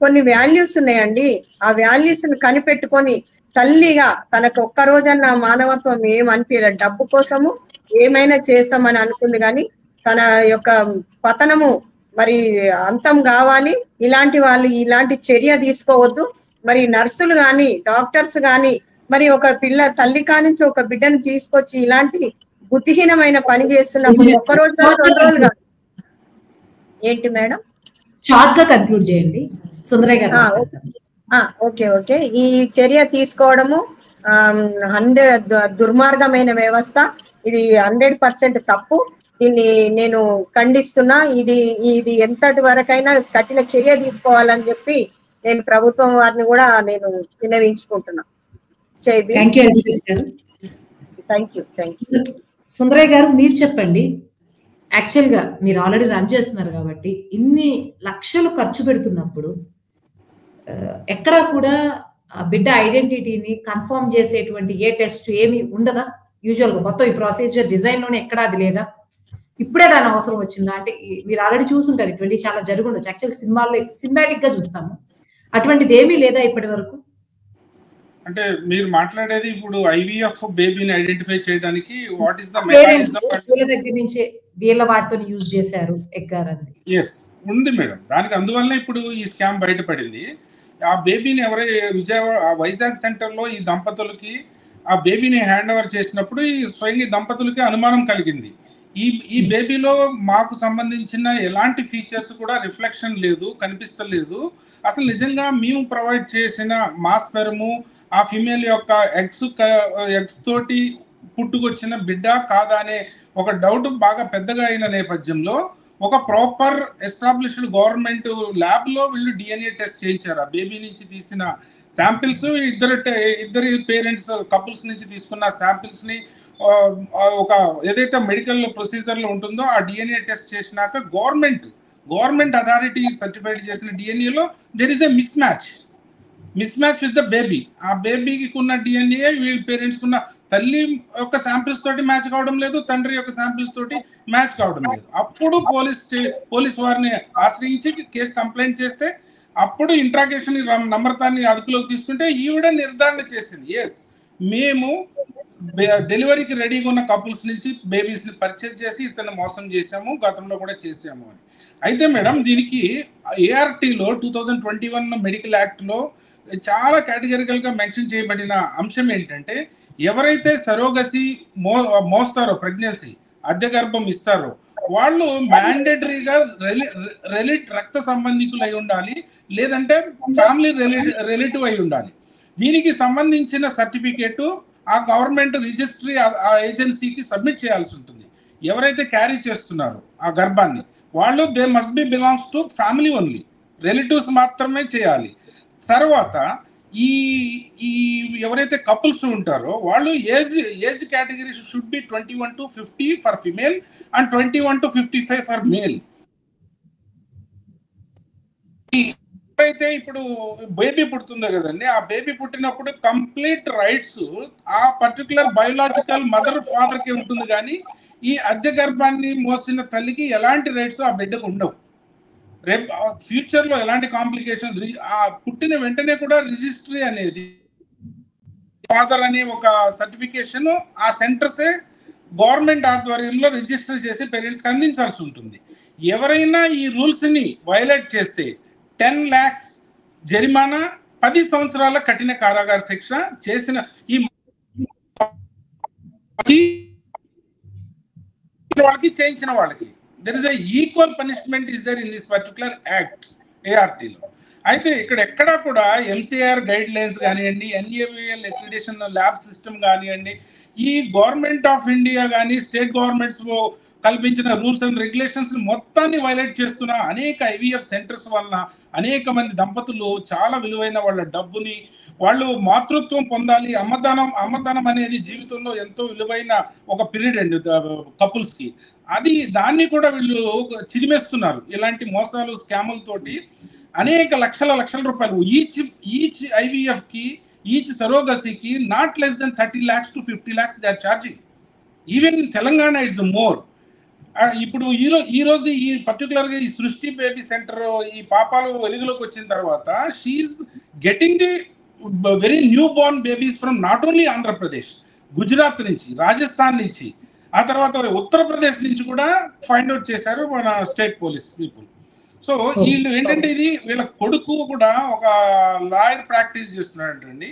కొన్ని వాల్యూస్ ఉన్నాయండి. ఆ వాల్యూస్ ని కనిపెట్టుకొని తల్లిగా తనకు ఒక్క రోజన్న మానవత్వం ఏమనిపించలేదు. డబ్బు కోసము ఏమైనా చేస్తామని అనుకుంది కానీ తన యొక్క పతనము మరి అంతం కావాలి. ఇలాంటి వాళ్ళు ఇలాంటి చర్య తీసుకోవద్దు. మరి నర్సులు గాని డాక్టర్స్ గాని మరి ఒక తల్లి కానించి ఒక బిడ్డను తీసుకొచ్చి ఇలాంటి బుద్ధిహీనమైన పని చేస్తున్నప్పుడు ఒక్క రోజు 2 రోజులు కాదు. ఏంటి మేడం? షార్ట్ గా కన్క్లూడ్ చేయండి సుందరయ్య గారు. Okay okay. ఈ చర్య తీసుకోవడము 100 దుర్మార్గమైన వ్యవస్థ. ఇది 100% తప్పు. దీన్ని నేను ఖండిస్తున్నా. ఇది ఎంతటి వరకైనా కఠిన చర్య తీసుకోవాలని చెప్పి నేను ప్రభుత్వం వారిని కూడా నేను విన్నవించుకుంటున్నా. Thank you. సుందరయ్య గారు మీరు చెప్పండి. యాక్చువల్ గా మీరు ఆల్రెడీ రన్ చేస్తున్నారు కాబట్టి ఇన్ని లక్షలు ఖర్చు పెడుతున్నప్పుడు ఎక్కడా కూడా బిడ్డ ఐడెంటిటీని కన్ఫర్మ్ చేసేటువంటి ఏ టెస్ట్ ఏమి ఉండదా? యూజువల్ గా మొత్తం ఈ ప్రొసీజర్ డిజైన్ లోనే ఎక్కడా అది లేదా? ఇప్పుడే దాని అవసరం వచ్చిందా? అంటే మీరు ఆల్రెడీ చూసుంటారు ఇటువంటి చాలా జరుగుండొచ్చు. యాక్చువల్ సినిమాల్లో సినిమాటిక్ గా చూస్తాము. అటువంటిది ఏమీ లేదా ఇప్పటి వరకు? అంటే మీరు మాట్లాడేది ఇప్పుడు ఐవీఎఫ్ బేబీని ఐడెంటిఫై చేయడానికి వాట్ ఇస్ ద మెకానిజం? వీళ్ళ దగ్గర నుంచే వీళ్ళ వాటితో యూజ్ చేశారు ఎక్కారని. ఎస్ ఉంది మేడం. దానికి అందువల్ల ఇప్పుడు ఈ స్కామ్ బయటపడింది. ఆ బేబీని వైజాగ్ సెంటర్ లో ఈ దంపతులకి ఆ బేబీని హ్యాండ్ ఓవర్ చేసినప్పుడు ఈ స్వయంగా దంపతులకి అనుమానం కలిగింది. ఈ బేబీలో మాకు సంబంధించిన ఎలాంటి ఫీచర్స్ కూడా రిఫ్లెక్షన్ లేదు, కనిపిస్తలేదు. అసలు నిజంగా మేము ప్రొవైడ్ చేసిన మాస్పెరము ఆ ఫిమేల్ యొక్క ఎగ్స్ తోటి పుట్టుకొచ్చిన బిడ్డ కాదా అనే ఒక డౌట్ బాగా పెద్దగా అయిన నేపథ్యంలో ఒక ప్రాపర్ ఎస్టాబ్లిష్డ్ గవర్నమెంట్ ల్యాబ్ లో వీళ్ళు డిఎన్ఏ టెస్ట్ చేయించారు. ఆ బేబీ నుంచి తీసిన శాంపిల్స్, ఇద్దరి పేరెంట్స్ కపుల్స్ నుంచి తీసుకున్న శాంపిల్స్ ని ఒక ఏదైతే మెడికల్ ప్రొసీజర్ లో ఉంటుందో ఆ డిఎన్ఏ టెస్ట్ చేసినాక గవర్నమెంట్ అథారిటీ సర్టిఫైడ్ చేసిన డిఎన్ఏలో there is a mismatch with the baby. ఆ బేబీకి ఉన్న డిఎన్ఏ వీళ్ళ పేరెంట్స్ కున్న తల్లి యొక్క శాంపిల్స్ తోటి మ్యాచ్ కావడం లేదు, తండ్రి యొక్క శాంపిల్స్ తోటి మ్యాచ్ కావడం లేదు. అప్పుడు పోలీస్ వారిని ఆశ్రయించి కేసు కంప్లైంట్ చేస్తే అప్పుడు ఇంట్రాగేషన్ నమ్రతాన్ని అదుపులోకి తీసుకుంటే ఈవిడ నిర్ధారణ చేసింది, ఎస్ మేము డెలివరీకి రెడీగా ఉన్న కపుల్స్ నుంచి బేబీస్ ని పర్చేజ్ చేసి ఇతను మోసం చేశాము, గతంలో కూడా చేసాము అని. అయితే మేడం దీనికి ఏఆర్టీలో 2021 మెడికల్ యాక్ట్ లో చాలా కేటగిరికల్ గా మెన్షన్ చేయబడిన అంశం ఏంటంటే ఎవరైతే సరోగసి మోస్తారో ప్రెగ్నెన్సీ అద్దె గర్భం ఇస్తారో వాళ్ళు మ్యాండేటరీగా రక్త సంబంధికులు అయి ఉండాలి, లేదంటే ఫ్యామిలీ రిలేటివ్ అయి ఉండాలి. దీనికి సంబంధించిన సర్టిఫికేట్ ఆ గవర్నమెంట్ రిజిస్ట్రీ ఆ ఏజెన్సీకి సబ్మిట్ చేయాల్సి ఉంటుంది. ఎవరైతే క్యారీ చేస్తున్నారో ఆ గర్భాన్ని వాళ్ళు they must be belongs to family only, relatives మాత్రమే చేయాలి. తర్వాత ఈ ఎవరైతే కపుల్స్ ఉంటారో వాళ్ళు age category should be 21 to 50 for female and 21 to 55 for male. అయితే ఇప్పుడు బేబీ పుడుతుందో కదండి, ఆ బేబీ పుట్టినప్పుడు కంప్లీట్ రైట్స్ ఆ పర్టికులర్ బయోలాజికల్ మదర్ ఫాదర్ కి ఉంటుంది. కానీ ఈ అద్దె గర్భాన్ని మోసిన తల్లికి ఎలాంటి రైట్స్ ఆ బిడ్డకు ఉండవు. రేపు ఫ్యూచర్లో ఎలాంటి కాంప్లికేషన్స్, ఆ పుట్టిన వెంటనే కూడా రిజిస్ట్రీ అనేది ఫాదర్ అనే ఒక సర్టిఫికేషన్ ఆ సెంటర్సే గవర్నమెంట్ ఆధ్వర్యంలో రిజిస్టర్ చేసి పేరెంట్స్కి అందించాల్సి ఉంటుంది. ఎవరైనా ఈ రూల్స్ని వైలేట్ చేస్తే 10 lakhs జరిమానా, 10 సంవత్సరాల కఠిన కారాగార శిక్ష చేసిన ఈ వాళ్ళకి చేయించిన వాళ్ళకి there is equal punishment is there in this particular act ఏఆర్టీలో. అయితే ఇక్కడ ఎక్కడా కూడా ఎంసీఆర్ గైడ్ లైన్స్ కానివ్వండి, ఎన్ఏవిఎల్ అక్రిడిటేషన్ ల్యాబ్ సిస్టమ్ కానివ్వండి, ఈ గవర్నమెంట్ ఆఫ్ ఇండియా కానీ స్టేట్ గవర్నమెంట్స్ కల్పించిన రూల్స్ అండ్ రెగ్యులేషన్స్ మొత్తాన్ని వైలేట్ చేస్తున్న అనేక ఐవీఎఫ్ సెంటర్స్ వలన అనేక మంది దంపతులు చాలా విలువైన వాళ్ళ డబ్బుని, వాళ్ళు మాతృత్వం పొందాలి, అమ్మదానం అనేది జీవితంలో ఎంతో విలువైన ఒక పీరియడ్ అండి కపుల్స్కి, దాన్ని కూడా వీళ్ళు చిదిమేస్తున్నారు. ఇలాంటి మోసాలు స్కాములతోటి అనేక లక్షల రూపాయలు ఈచ్ ఐవీఎఫ్కి, ఈచ్ సరోగసీకి not less than 30 lakhs to 50 lakhs they are charging. Even in Telangana it's more. ఇప్పుడు ఈ రోజు ఈ పర్టికులర్గా ఈ సృష్టి బేబీ సెంటర్ ఈ పాపాలు వెలుగులోకి వచ్చిన తర్వాత she's getting the very new born babies from not only Andhra Pradesh, Gujarat నుంచి, రాజస్థాన్ నుంచి, ఆ తర్వాత ఉత్తరప్రదేశ్ నుంచి కూడా ఫైండ్ అవుట్ చేశారు మన స్టేట్ పోలీస్ పీపుల్. సో వీళ్ళు ఏంటంటే వీళ్ళ కొడుకు కూడా ఒక లాయర్ ప్రాక్టీస్ చేస్తున్నాడంటండి.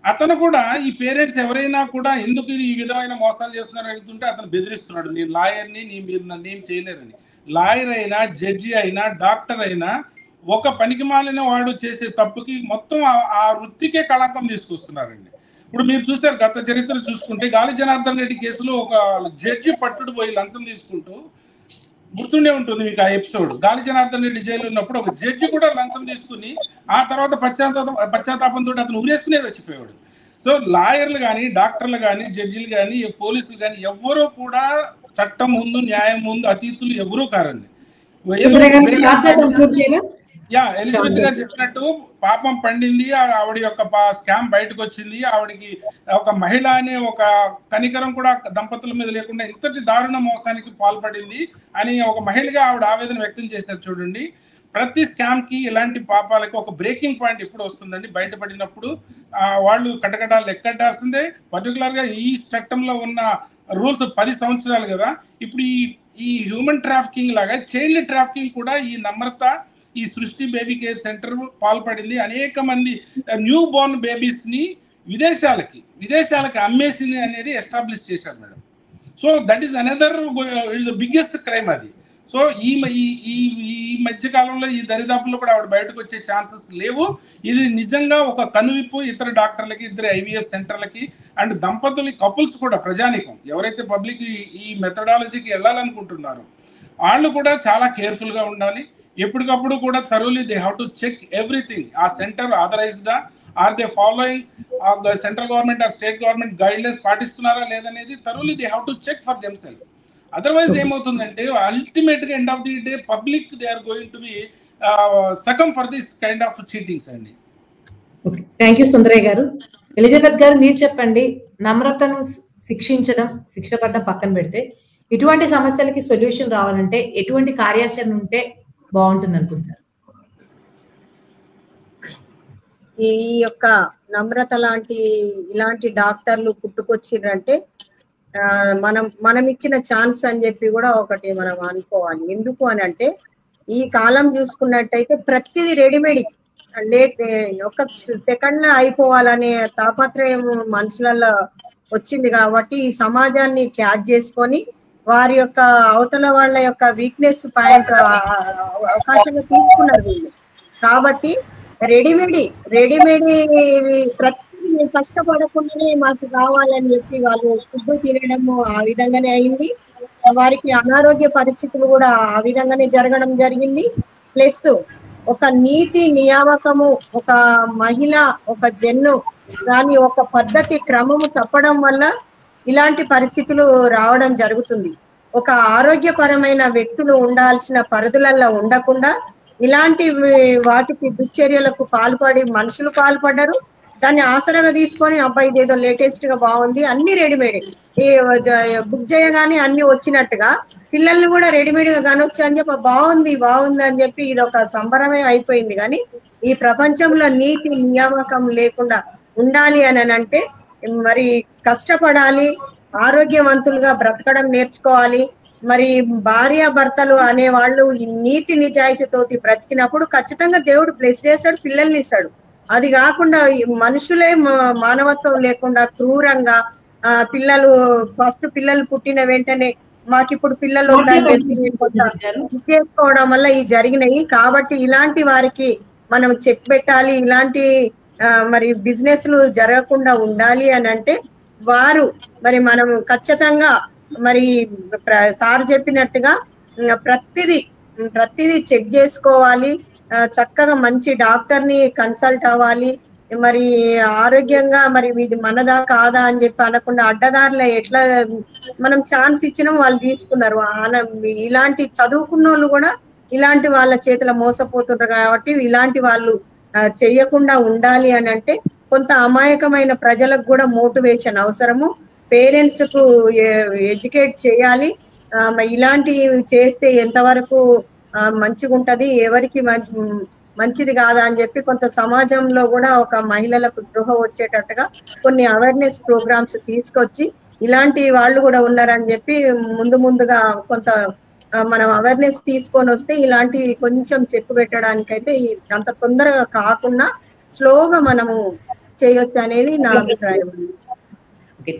అతను కూడా ఈ పేరెంట్స్ ఎవరైనా కూడా ఎందుకు ఈ విధమైన మోసాలు చేస్తున్నారని అడుగుతుంటే అతను బెదిరిస్తున్నాడు, నేను లాయర్ని, మీరు నన్ను ఏం చేయలేరని. లాయర్ అయినా, జడ్జి అయినా, డాక్టర్ అయినా ఒక పనికిమాలిన వాడు చేసే తప్పుకి మొత్తం ఆ వృత్తికే కళంకం తీసుకొస్తున్నారండి. ఇప్పుడు మీరు చూస్తారు, గత చరిత్ర చూసుకుంటే గాలి జనార్దన్ రెడ్డి కేసులో ఒక జడ్జి పట్టుడు పోయి లంచం తీసుకుంటూ, గుర్తుండే ఉంటుంది మీకు ఆ ఎపిసోడ్. గాలి జనార్దన్ రెడ్డి జైలు ఉన్నప్పుడు ఒక జడ్జి కూడా లంచం తీసుకుని ఆ తర్వాత పశ్చాత్తాపంతో అతను ఉరేసుకునేది వచ్చిపోయాడు. సో లాయర్లు కానీ, డాక్టర్లు కానీ, జడ్జిలు కానీ, పోలీసులు కానీ ఎవ్వరూ కూడా చట్టం ముందు, న్యాయం ముందు అతీతులు ఎవరూ కారండి. ఎలిజబెత్ గారు చెప్పినట్టు పాపం పండింది, ఆవిడ యొక్క స్కామ్ బయటకు వచ్చింది, ఆవిడకి ఒక మహిళ అనే ఒక కనికరం కూడా దంపతుల మీద లేకుండా ఇంతటి దారుణ మోసానికి పాల్పడింది అని ఒక మహిళగా ఆవిడ ఆవేదన వ్యక్తం చేశారు. చూడండి, ప్రతి స్కామ్ కి ఇలాంటి పాపాలకి ఒక బ్రేకింగ్ పాయింట్ ఎప్పుడు వస్తుందండి, బయటపడినప్పుడు వాళ్ళు కటకటాలు ఎక్కడాల్సిందే. పర్టికులర్ గా ఈ చట్టంలో ఉన్న రూల్స్ 10 సంవత్సరాలు కదా. ఇప్పుడు ఈ హ్యూమన్ ట్రాఫికింగ్ లాగా చైల్డ్ ట్రాఫికింగ్ కూడా ఈ నమ్రత, ఈ సృష్టి బేబీ కేర్ సెంటర్ పాల్పడింది. అనేక మంది న్యూ బోర్న్ బేబీస్ ని విదేశాలకి అమ్మేసింది అనేది ఎస్టాబ్లిష్ చేశారు madam. So that is another it's biggest crime అది. సో ఈ మధ్య కాలంలో ఈ దరిదాపుల్లో కూడా ఆవిడ బయటకు వచ్చే ఛాన్సెస్ లేవు. ఇది నిజంగా ఒక కనువిప్పు ఇతర డాక్టర్లకి, ఇతర ఐవీఎఫ్ సెంటర్లకి అండ్ దంపతులు, కపుల్స్ కూడా, ప్రజానికం ఎవరైతే పబ్లిక్ ఈ మెథడాలజీకి వెళ్ళాలనుకుంటున్నారో వాళ్ళు కూడా చాలా కేర్ఫుల్గా ఉండాలి. ఎప్పటికప్పుడు కూడా thoroughly they have to check everything. ఆ సెంటర్ ఆథరైజ్డా, are they following central government or state government guidelines పాటిస్తున్నారా లేదనేది thoroughly they have to check for them self. Otherwise ఏమవుతుందంటే అల్టిమేట్ గా end of the day public they are going to be succumb for this kind of cheatings అండి. Okay, thank you Sundaraiah garu. Elizabeth గారు మీరు చెప్పండి, నమ్రతను శిక్ష పడడం పక్కన పెడితే ఇటువంటి సమస్యలకి సొల్యూషన్ రావాలంటే ఎటువంటి కార్యాచరణ ఉంటే బాగుంటుంది అనుకుంటారు? ఈ యొక్క నమ్రత ఇలాంటి డాక్టర్లు పుట్టుకొచ్చిరంటే మనం ఇచ్చిన ఛాన్స్ అని చెప్పి కూడా ఒకటి మనం అనుకోవాలి. ఎందుకు అని అంటే ఈ కాలం చూసుకున్నట్టయితే ప్రతిదీ రెడీమేడ్, ఒక సెకండ్ లో అయిపోవాలనే తాపత్రయం మనుషులలో వచ్చింది. కాబట్టి ఈ సమాజాన్ని క్యాచ్ చేసుకొని వారి యొక్క అవతల వాళ్ళ యొక్క వీక్నెస్ పాయింట్ అవకాశంగా తీసుకున్నారు వీళ్ళు. కాబట్టి రెడీమేడ్ ప్రతి కష్టపడకుండానే మాకు కావాలని చెప్పి వాళ్ళు ఫుడ్ తినడము ఆ విధంగానే అయింది. వారికి అనారోగ్య పరిస్థితులు కూడా ఆ విధంగానే జరగడం జరిగింది. ప్లస్ ఒక నీతి నియామకము, ఒక మహిళ, ఒక జన్ను దాని ఒక పద్ధతి క్రమము తప్పడం వల్ల ఇలాంటి పరిస్థితులు రావడం జరుగుతుంది. ఒక ఆరోగ్యపరమైన వ్యక్తులు ఉండాల్సిన పరిధులలో ఉండకుండా ఇలాంటి వాటికి దుశ్చర్యలకు మనుషులు పాల్పడ్డారు. దాన్ని ఆసరాగా తీసుకొని అబ్బాయి ఇదేదో లేటెస్ట్ గా బాగుంది, అన్ని రెడీమేడ్, ఈ బుక్ చేయగానే అన్ని వచ్చినట్టుగా పిల్లల్ని కూడా రెడీమేడ్ గా కనొచ్చు అని చెప్పి బాగుంది బాగుంది అని చెప్పి ఇది ఒక సంబరమే అయిపోయింది. కానీ ఈ ప్రపంచంలో నీతి నియామకం లేకుండా ఉండాలి అని అంటే మరి కష్టపడాలి, ఆరోగ్యవంతులుగా బ్రతకడం నేర్చుకోవాలి. మరి భార్య భర్తలు అనేవాళ్ళు ఈ నీతి నిజాయితీతోటి బ్రతికినప్పుడు ఖచ్చితంగా దేవుడు బ్లెస్ చేస్తాడు, పిల్లల్ని ఇస్తాడు. అది కాకుండా మనుషులే మానవత్వం లేకుండా క్రూరంగా పిల్లలు పిల్లలు పుట్టిన వెంటనే మాకు ఇప్పుడు పిల్లలు చేసుకోవడం వల్ల ఈ జరిగినాయి. కాబట్టి ఇలాంటి వారికి మనం చెక్ పెట్టాలి, ఇలాంటి మరి బిజినెస్లు జరగకుండా ఉండాలి అని అంటే వారు మరి మనం ఖచ్చితంగా మరి సార్ చెప్పినట్టుగా ప్రతిదీ చెక్ చేసుకోవాలి, చక్కగా మంచి డాక్టర్ ని కన్సల్ట్ అవ్వాలి. మరి ఆరోగ్యంగా మరి ఇది మనదా కాదా అని చెప్పి అనకుండా అడ్డదారుల ఎట్లా మనం ఛాన్స్ ఇచ్చినా వాళ్ళు తీసుకున్నారు. ఇలాంటి చదువుకున్న వాళ్ళు కూడా ఇలాంటి వాళ్ళ చేతిలో మోసపోతుంటారు. కాబట్టి ఇలాంటి వాళ్ళు చెయ్యకుండా ఉండాలి అని అంటే కొంత అమాయకమైన ప్రజలకు కూడా మోటివేషన్ అవసరము, పేరెంట్స్ కు ఎడ్యుకేట్ చేయాలి. ఇలాంటివి చేస్తే ఎంతవరకు మంచిగా ఉంటది, ఎవరికి మంచిది కాదా అని చెప్పి కొంత సమాజంలో కూడా ఒక మహిళలకు స్పృహ వచ్చేటట్టుగా కొన్ని అవేర్నెస్ ప్రోగ్రామ్స్ తీసుకొచ్చి ఇలాంటి వాళ్ళు కూడా ఉన్నారని చెప్పి ముందుగా కొంత మనం అవేర్నెస్ తీసుకొని వస్తే ఇలాంటి కొంచెం చెక్కు పెట్టడానికైతే అంత తొందరగా కాకుండా స్లోగా మనము చేయొచ్చు అనేది నా అభిప్రాయం.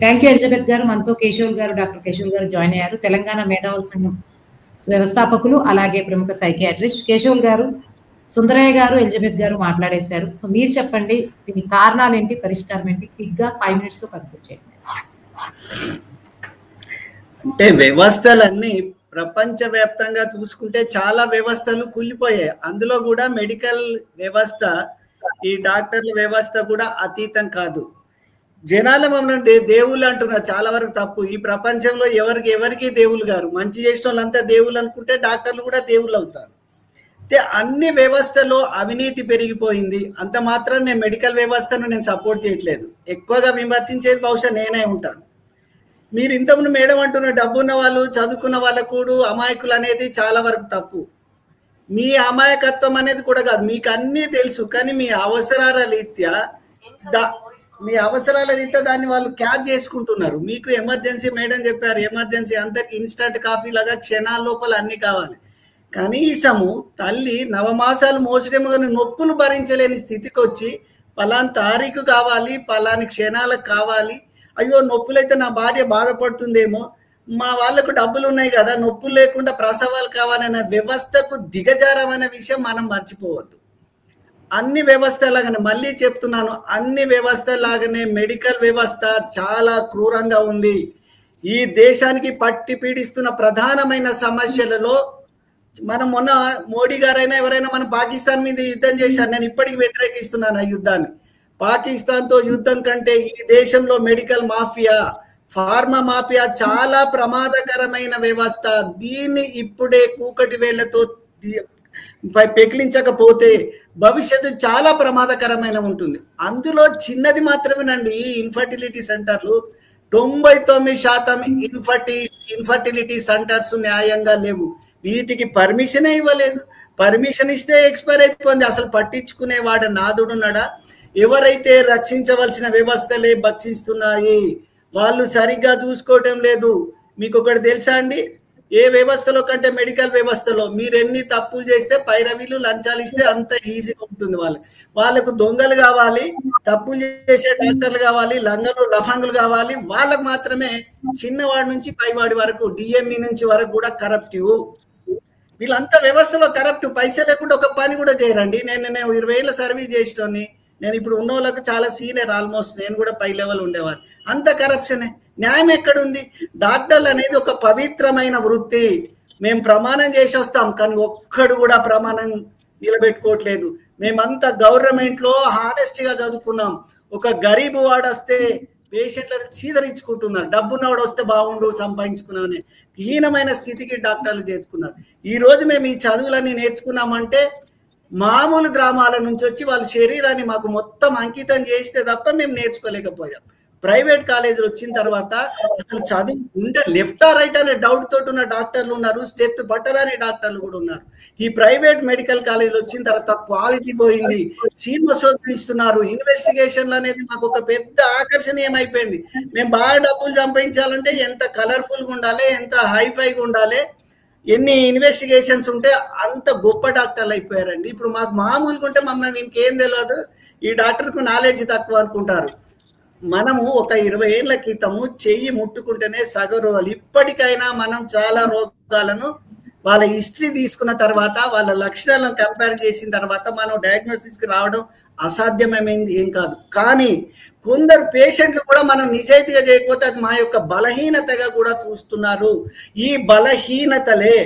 థ్యాంక్ యూ ఎలిజబెత్ గారు. మనతో కేశవ్ గారు, డాక్టర్ కేశవ్ గారు జాయిన్ అయ్యారు, తెలంగాణ మేధావుల సంఘం వ్యవస్థాపకులు, అలాగే ప్రముఖ సైకియాట్రిస్ట్. కేశవ్ గారు, సుందరయ్య గారు, ఎలిజబెత్ గారు మాట్లాడేశారు. సో మీరు చెప్పండి, దీని కారణాలు ఏంటి, పరిష్కారం ఏంటి, క్విక్ గా 5 minutes లో కంక్లూడ్ చేయండి. అంటే వ్యవస్థలన్నీ ప్రపంచవ్యాప్తంగా చూసుకుంటే చాలా వ్యవస్థలు కూలిపోయాయి. అందులో కూడా మెడికల్ వ్యవస్థ, ఈ డాక్టర్ల వ్యవస్థ కూడా అతీతం కాదు. జనాలు మమ్మల్ని దేవుళ్ళు అంటున్నారు, చాలా వరకు తప్పు. ఈ ప్రపంచంలో ఎవరికి దేవుళ్ళు గారు, మంచి చేసిన వాళ్ళంతా దేవుళ్ళు అనుకుంటే డాక్టర్లు కూడా దేవుళ్ళు అవుతారు. అయితే అన్ని వ్యవస్థలో అవినీతి పెరిగిపోయింది. అంత మాత్రం నేను మెడికల్ వ్యవస్థను నేను సపోర్ట్ చేయట్లేదు, ఎక్కువగా విమర్శించేది బహుశా నేనే ఉంటాను. మీరు ఇంతకుముందు మేడం అంటున్న డబ్బున్న వాళ్ళు, చదువుకున్న వాళ్ళకు అమాయకులు అనేది చాలా వరకు తప్పు. మీ అమాయకత్వం అనేది కూడా కాదు, మీకు అన్నీ తెలుసు, కానీ మీ అవసరాల రీత్యా దాన్ని వాళ్ళు క్యాచ్ చేసుకుంటున్నారు. మీకు ఎమర్జెన్సీ మేడం చెప్పారు, ఎమర్జెన్సీ అందరికి ఇన్స్టంట్ కాఫీ లాగా క్షణాల లోపల అన్ని కావాలి. కనీసము తల్లి నవమాసాలు మోసడేమో కానీ నొప్పులు భరించలేని స్థితికి వచ్చి పలాని తారీఖు కావాలి, పలాని క్షణాలకు కావాలి, అయ్యో నొప్పులైతే నా భార్య బాధపడుతుందేమో, మా వాళ్ళకు డబ్బులు ఉన్నాయి కదా నొప్పులు లేకుండా ప్రసవాలు కావాలనే వ్యవస్థకు దిగజారమైన విషయం మనం మర్చిపోవద్దు. అన్ని వ్యవస్థలాగానే, మళ్ళీ చెప్తున్నాను, అన్ని వ్యవస్థలాగానే మెడికల్ వ్యవస్థ చాలా క్రూరంగా ఉంది. ఈ దేశానికి పట్టి పీడిస్తున్న ప్రధానమైన సమస్యలలో మనం మొన్న మోడీ గారైనా ఎవరైనా మనం పాకిస్తాన్ మీద యుద్ధం చేశారు, నేను ఇప్పటికీ వ్యతిరేకిస్తున్నాను ఆ యుద్ధాన్ని. పాకిస్తాన్తో యుద్ధం కంటే ఈ దేశంలో మెడికల్ మాఫియా, ఫార్మా మాఫియా చాలా ప్రమాదకరమైన వ్యవస్థ. దీన్ని ఇప్పుడే కూకటి వేళ్లతో పెకిలించకపోతే భవిష్యత్తు చాలా ప్రమాదకరమైన ఉంటుంది. అందులో చిన్నది మాత్రమేనండి ఈ ఇన్ఫర్టిలిటీ సెంటర్లు. 99% ఇన్ఫర్టిలిటీ సెంటర్స్ న్యాయంగా లేవు. వీటికి పర్మిషనే ఇవ్వలేదు. పర్మిషన్ ఇస్తే ఎక్స్పైర్ అయిపోయింది. అసలు పట్టించుకునే వాడు నాదుడున్నాడా? ఎవరైతే రక్షించవలసిన వ్యవస్థలే భక్షిస్తున్నాయి, వాళ్ళు సరిగ్గా చూసుకోవటం లేదు. మీకు ఒకటి తెలుసా అండి, ఏ వ్యవస్థలో కంటే మెడికల్ వ్యవస్థలో మీరు ఎన్ని తప్పులు చేస్తే పైరవీలు లంచాలు ఇస్తే అంత ఈజీగా ఉంటుంది. వాళ్ళకు దొంగలు కావాలి, తప్పులు చేసే డాక్టర్లు కావాలి, లంగలు లఫంగులు కావాలి. వాళ్ళకు మాత్రమే చిన్నవాడి నుంచి పైవాడి వరకు, డిఎంఈ నుంచి వరకు కూడా కరప్టివ్. వీళ్ళంతా వ్యవస్థలో కరప్టివ్. పైసలు లేకుండా ఒక పని కూడా చేయరండి. నేను 20 ఏళ్ళ సర్వీస్ చేసేటోని. నేను ఇప్పుడు ఉన్న వాళ్ళకు చాలా సీనియర్, ఆల్మోస్ట్ నేను కూడా పై లెవెల్ ఉండేవారు. అంత కరప్షనే. న్యాయం ఎక్కడుంది? డాక్టర్లు అనేది ఒక పవిత్రమైన వృత్తి. మేము ప్రమాణం చేసి వస్తాం, కానీ ఒక్కడు కూడా ప్రమాణం నిలబెట్టుకోవట్లేదు. మేమంతా గవర్నమెంట్లో హానెస్ట్గా చదువుకున్నాం. ఒక గరీబు వాడు వస్తే పేషెంట్లను చీదరించుకుంటున్నారు, డబ్బున్నవాడు వస్తే బాగుండు సంపాదించుకున్నామని హీనమైన స్థితికి డాక్టర్లు చేర్చుకున్నారు. ఈ రోజు మేము ఈ చదువులన్నీ నేర్చుకున్నామంటే మామూలు గ్రామాల నుంచి వచ్చి వాళ్ళ శరీరాన్ని మాకు మొత్తం అంకితం చేస్తే తప్ప మేము నేర్చుకోలేకపోయాం. ప్రైవేట్ కాలేజీలు వచ్చిన తర్వాత అసలు చదువు ఉంటే లెఫ్ట్ రైట్ అనే డౌట్ తోటి ఉన్న డాక్టర్లు ఉన్నారు, స్టెప్ పట్టరాని డాక్టర్లు కూడా ఉన్నారు. ఈ ప్రైవేట్ మెడికల్ కాలేజీలు వచ్చిన తర్వాత క్వాలిటీ పోయింది, సీమోసోపిస్తున్నారు. ఇన్వెస్టిగేషన్లు అనేది మాకు ఒక పెద్ద ఆకర్షణీయమైపోయింది. మేము బాగా డబ్బులు సంపాదించాలంటే ఎంత కలర్ఫుల్గా ఉండాలి, ఎంత హైఫైగా ఉండాలి, ఎన్ని ఇన్వెస్టిగేషన్స్ ఉంటే అంత గొప్ప డాక్టర్లు అయిపోయారండి. ఇప్పుడు మాకు మామూలుగా ఉంటే మమ్మల్ని ఇంకేం తెలియదు, ఈ డాక్టర్కు నాలెడ్జ్ తక్కువ అనుకుంటారు. మనము ఒక 20 ఏళ్ల క్రితము చెయ్యి ముట్టుకుంటేనే సగం రోగాలు. ఇప్పటికైనా మనం చాలా రోగాలను వాళ్ళ హిస్టరీ తీసుకున్న తర్వాత వాళ్ళ లక్షణాలను కంపేర్ చేసిన తర్వాత మనం డయాగ్నోసిస్కి రావడం అసాధ్యమైంది ఏం కాదు. కానీ కొందరు పేషెంట్లు కూడా మనం నిజాయితీగా చేయకపోతే అది మా యొక్క బలహీనతగా కూడా చూస్తున్నారు. ఈ బలహీనతలే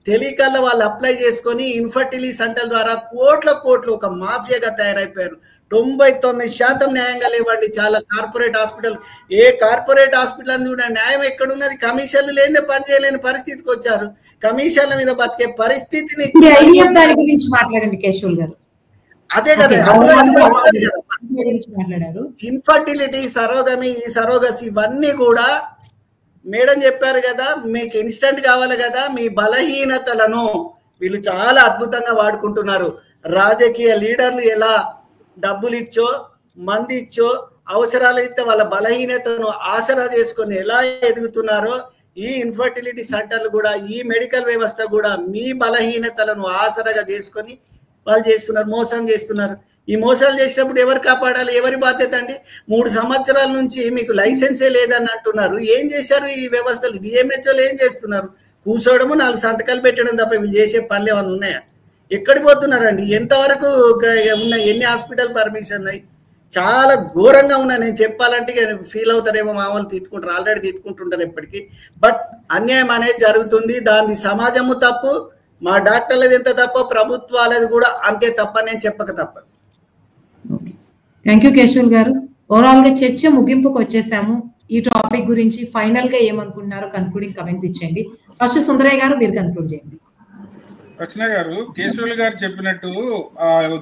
తెలియకల్లా వాళ్ళు అప్లై చేసుకొని ఇన్ఫర్టిలిటీ సెంటర్ ద్వారా కోట్లు ఒక మాఫియాగా తయారైపోయారు. 99% న్యాయంగా లేవండి. చాలా కార్పొరేట్ హాస్పిటల్, ఏ కార్పొరేట్ హాస్పిటల్ అని చూడండి, న్యాయం ఎక్కడున్నది? కమిషన్లు లేదే పని చేయలేని పరిస్థితికి వచ్చారు. కమిషన్ల మీద బతికే పరిస్థితిని మాట్లాడండి కేశవుల్ గారు. అదే కదా ఇన్ఫర్టిలిటీ, సరోగమి, ఈ సరోగసి ఇవన్నీ కూడా మేడం చెప్పారు కదా, మీకు ఇన్స్టెంట్ కావాలి కదా, మీ బలహీనతలను వీళ్ళు చాలా అద్భుతంగా వాడుకుంటున్నారు. రాజకీయ లీడర్లు ఎలా డబ్బులు ఇచ్చో మంది ఇచ్చో అవసరాలు అయితే వాళ్ళ బలహీనతను ఆసరా చేసుకొని ఎలా ఎదుగుతున్నారో ఈ ఇన్ఫర్టిలిటీ సెంటర్లు కూడా, ఈ మెడికల్ వ్యవస్థ కూడా మీ బలహీనతలను ఆసరాగా చేసుకొని వాళ్ళు చేస్తున్నారు, మోసం చేస్తున్నారు. ఈ మోసాలు చేసినప్పుడు ఎవరు కాపాడాలి? ఎవరి బాధ్యత అండి? 3 సంవత్సరాల నుంచి మీకు లైసెన్సే లేదని అంటున్నారు. ఏం చేశారు ఈ వ్యవస్థలు? డిఎంహెచ్ఓలు ఏం చేస్తున్నారు? కూర్చోవడము, 4 సంతకాలు పెట్టడం తప్ప వీళ్ళు చేసే పనులు ఏమైనా ఉన్నాయా? ఎక్కడికి పోతున్నారండి? ఎంతవరకు ఉన్నాయి? ఎన్ని హాస్పిటల్ పర్మిషన్ ఉన్నాయి? చాలా ఘోరంగా ఉన్నాయి. నేను చెప్పాలంటే ఫీల్ అవుతారేమో, మా వాళ్ళు తిట్టుకుంటారు, ఆల్రెడీ తిట్టుకుంటుంటారు ఎప్పటికీ. బట్ అన్యాయం అనేది జరుగుతుంది. దాని సమాజము తప్పు, మా డాక్టర్లది ఎంత తప్ప, ప్రభుత్వాలది కూడా అంతే తప్ప, నేను చెప్పక తప్ప. థ్యాంక్ యూ కేశవుల్ గారు. ఓవరాల్ గా చర్చ ముగింపుకు వచ్చేసాము. ఈ టాపిక్ గురించి ఫైనల్ గా ఏమనుకుంటున్నారో కన్క్లూడింగ్ కమెంట్స్ ఇచ్చేయండి. ఫస్ట్ సుందరయ్య గారు మీరు కన్క్లూడ్ చేయండి. రచన గారు, కేశవులు గారు చెప్పినట్టు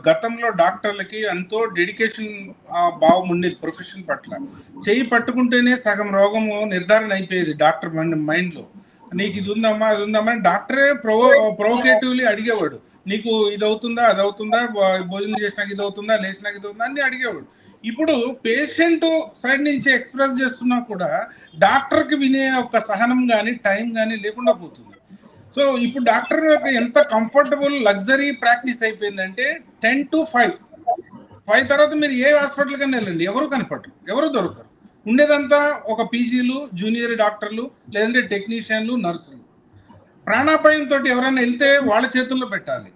గతంలో డాక్టర్లకి ఎంతో డెడికేషన్ భావం ఉండేది ప్రొఫెషన్ పట్ల. చెయ్యి పట్టుకుంటేనే సగం రోగము నిర్ధారణ అయిపోయేది డాక్టర్ మైండ్ లో. నీకు ఇది ఉందమ్మా, అది ఉందమ్మా, డాక్టరే ప్రొవోకేటివ్లీ అడిగేవాడు. నీకు ఇది అవుతుందా, అది అవుతుందా, భోజనం చేసినాక ఇది అవుతుందా, లేచినాక ఇది అవుతుందా అన్ని అడిగేవాడు. ఇప్పుడు పేషెంట్ సైడ్ నుంచి ఎక్స్ప్రెస్ చేస్తున్నా కూడా డాక్టర్కి వినే ఒక సహనం కానీ టైం కానీ లేకుండా పోతుంది. సో ఇప్పుడు డాక్టర్ ఎంత కంఫర్టబుల్ లగ్జరీ ప్రాక్టీస్ అయిపోయిందంటే 10 to 5 తర్వాత మీరు ఏ హాస్పిటల్ కన్నా వెళ్ళండి, ఎవరు కనపడరు, ఎవరు దొరకరు. ఉండేదంతా ఒక పీజీలు, జూనియర్ డాక్టర్లు, లేదంటే టెక్నీషియన్లు, నర్సులు. ప్రాణాపాయంతో ఎవరైనా వెళ్తే వాళ్ళ చేతుల్లో పెట్టాలి.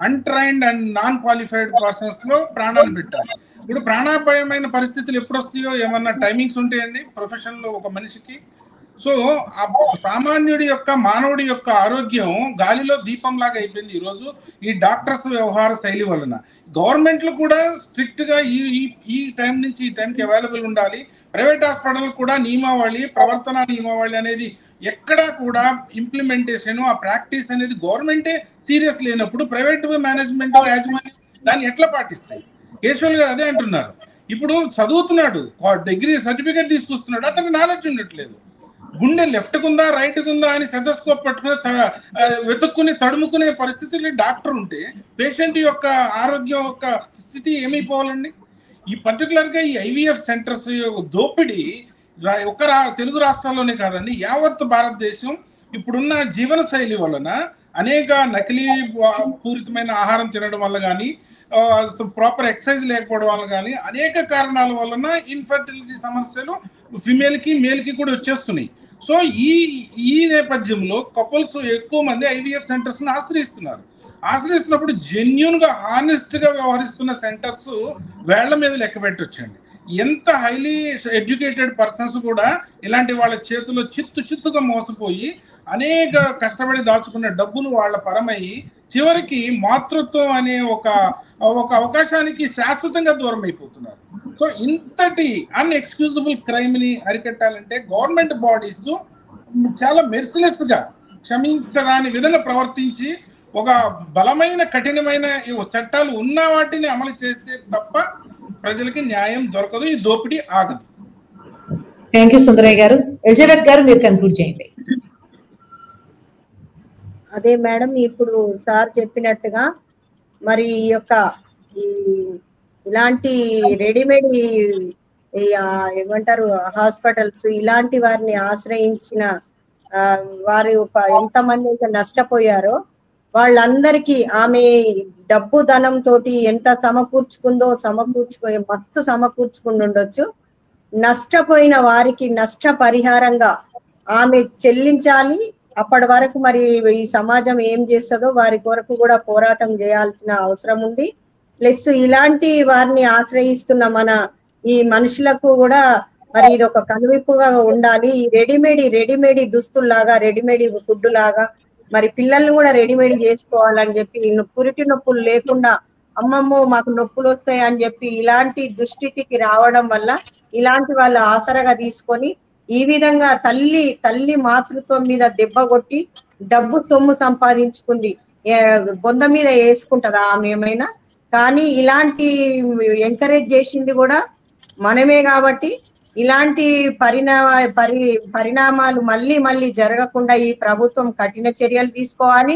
Untrained and non qualified persons లో ప్రాణాలు పెట్టాలి. ఇప్పుడు ప్రాణాపాయమైన పరిస్థితులు ఎప్పుడు వస్తాయో ఏమన్నా టైమింగ్స్ ఉంటాయండి ప్రొఫెషన్ లో ఒక మనిషికి? సో సామాన్యుడి యొక్క, మానవుడి యొక్క ఆరోగ్యం గాలిలో దీపం లాగా అయిపోయింది ఈరోజు ఈ డాక్టర్స్ వ్యవహార శైలి వలన. గవర్నమెంట్లు కూడా స్ట్రిక్ట్ గా ఈ టైం నుంచి ఈ టైంకి అవైలబుల్ ఉండాలి. ప్రైవేట్ హాస్పిటల్ కూడా నియమావళి, ప్రవర్తన నియమావళి అనేది ఎక్కడా కూడా ఇంప్లిమెంటేషన్, ఆ ప్రాక్టీస్ అనేది గవర్నమెంటే సీరియస్ లేనప్పుడు ప్రైవేట్ మేనేజ్మెంట్, యాజమాన్యం దాన్ని ఎట్లా పాటిస్తాయి? కేశవుల్ గారు అదే అంటున్నారు. ఇప్పుడు చదువుతున్నాడు, డిగ్రీ సర్టిఫికేట్ తీసుకొస్తున్నాడు, అతనికి నాలెడ్జ్ ఉండట్లేదు. గుండె లెఫ్ట్ కుందా రైట్ కుందా అని స్టెథోస్కోప్ పట్టుకుని వెతుక్కుని తడుముకునే పరిస్థితుల్లో డాక్టర్ ఉంటే పేషెంట్ యొక్క ఆరోగ్యం యొక్క స్థితి ఏమైపోవాలండి? ఈ పర్టికులర్గా ఈ ఐవీఎఫ్ సెంటర్స్ దోపిడీ ఒక తెలుగు రాష్ట్రాల్లోనే కాదండి, యావత్ భారతదేశం ఇప్పుడున్న జీవన శైలి వలన, అనేక నకిలీ పూరితమైన ఆహారం తినడం వల్ల కానీ, ప్రాపర్ ఎక్సర్సైజ్ లేకపోవడం వల్ల కానీ, అనేక కారణాల వలన ఇన్ఫర్టిలిటీ సమస్యలు ఫిమేల్కి మేల్కి కూడా వచ్చేస్తున్నాయి. సో ఈ నేపథ్యంలో కపుల్స్ ఎక్కువ మంది ఐవీఎఫ్ సెంటర్స్ని ఆశ్రయిస్తున్నప్పుడు జెన్యూన్ గా హానెస్ట్ గా వ్యవహరిస్తున్న సెంటర్స్ వేళ్ల మీద లెక్క పెట్టొచ్చండి. ఎంత హైలీ ఎడ్యుకేటెడ్ పర్సన్స్ కూడా ఇలాంటి వాళ్ళ చేతిలో చిత్తుగా మోసపోయి అనేక కష్టపడి దాచుకున్న డబ్బులు వాళ్ళ పరమయ్యి చివరికి మాతృత్వం అనే ఒక అవకాశానికి శాశ్వతంగా దూరం అయిపోతున్నారు. సో ఇంతటి అన్ఎక్స్క్యూజబుల్ క్రైమ్ ని అరికట్టాలంటే గవర్నమెంట్ బాడీస్ చాలా మెర్సిలెస్ గా, క్షమించరాని విధంగా ప్రవర్తించి ఒక బలమైన కఠినమైన ఈ చట్టాలు ఉన్న వాటిని అమలు చేస్తే తప్ప ప్రజలకి న్యాయం దొరకదు, ఈ దోపిడీ ఆగదు. Thank you Sundaraiah garu. Elizabeth గారు మీరు కన్క్లూడ్ చేయండి. అదే మేడం, ఇప్పుడు సార్ చెప్పినట్టుగా మరి ఈ యొక్క ఇలాంటి రెడీమేడ్ ఏమంటారు హాస్పిటల్స్ ఇలాంటి వారిని ఆశ్రయించిన వారు ఎంతమంది అయితే నష్టపోయారో వాళ్ళందరికీ ఆమె డబ్బు ధనం తోటి ఎంత మస్తు సమకూర్చుకుని ఉండొచ్చు. నష్టపోయిన వారికి నష్టపరిహారంగా ఆమె చెల్లించాలి. అప్పటి వరకు మరి ఈ సమాజం ఏం చేస్తుందో వారి కొరకు కూడా పోరాటం చేయాల్సిన అవసరం ఉంది. ప్లస్ ఇలాంటి వారిని ఆశ్రయిస్తున్న మన ఈ మనుషులకు కూడా మరి ఇది ఒక కనువిప్పుగా ఉండాలి. ఈ రెడీమేడ్ దుస్తుల్లాగా, రెడీమేడ్ ఫుడ్ లాగా మరి పిల్లల్ని కూడా రెడీమేడ్ చేసుకోవాలని చెప్పి పురిటి నొప్పులు లేకుండా అమ్మమ్మో మాకు నొప్పులు వస్తాయి అని చెప్పి ఇలాంటి దుస్థితికి రావడం వల్ల ఇలాంటి వాళ్ళు ఆసరగా తీసుకొని ఈ విధంగా తల్లి మాతృత్వం మీద దెబ్బ కొట్టి డబ్బు సొమ్ము సంపాదించుకుంది. బొంద మీద వేసుకుంటదా ఆమె ఏమైనా? కానీ ఇలాంటి ఎంకరేజ్ చేసింది కూడా మనమే కాబట్టి ఇలాంటి పరిణామాలు మళ్ళీ జరగకుండా ఈ ప్రభుత్వం కఠిన చర్యలు తీసుకోవాలి.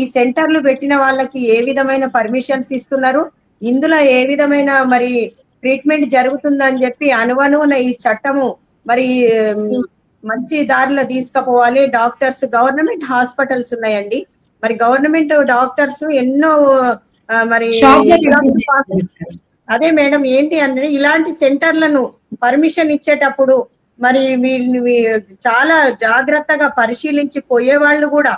ఈ సెంటర్లు పెట్టిన వాళ్ళకి ఏ విధమైన పర్మిషన్స్ ఇస్తున్నారు, ఇందులో ఏ విధమైన మరి ట్రీట్మెంట్ జరుగుతుందని చెప్పి అనువనువున ఈ చట్టము మరి మంచి దారిలో తీసుకుపోవాలి. డాక్టర్స్ గవర్నమెంట్ హాస్పిటల్స్ ఉన్నాయండి, మరి గవర్నమెంట్ డాక్టర్స్ ఎన్నో మరి అదే మేడం ఏంటి అంటే ఇలాంటి సెంటర్లను పర్మిషన్ ఇచ్చేటప్పుడు మరి వీళ్ళని చాలా జాగ్రత్తగా పరిశీలించి పోయే వాళ్ళు కూడా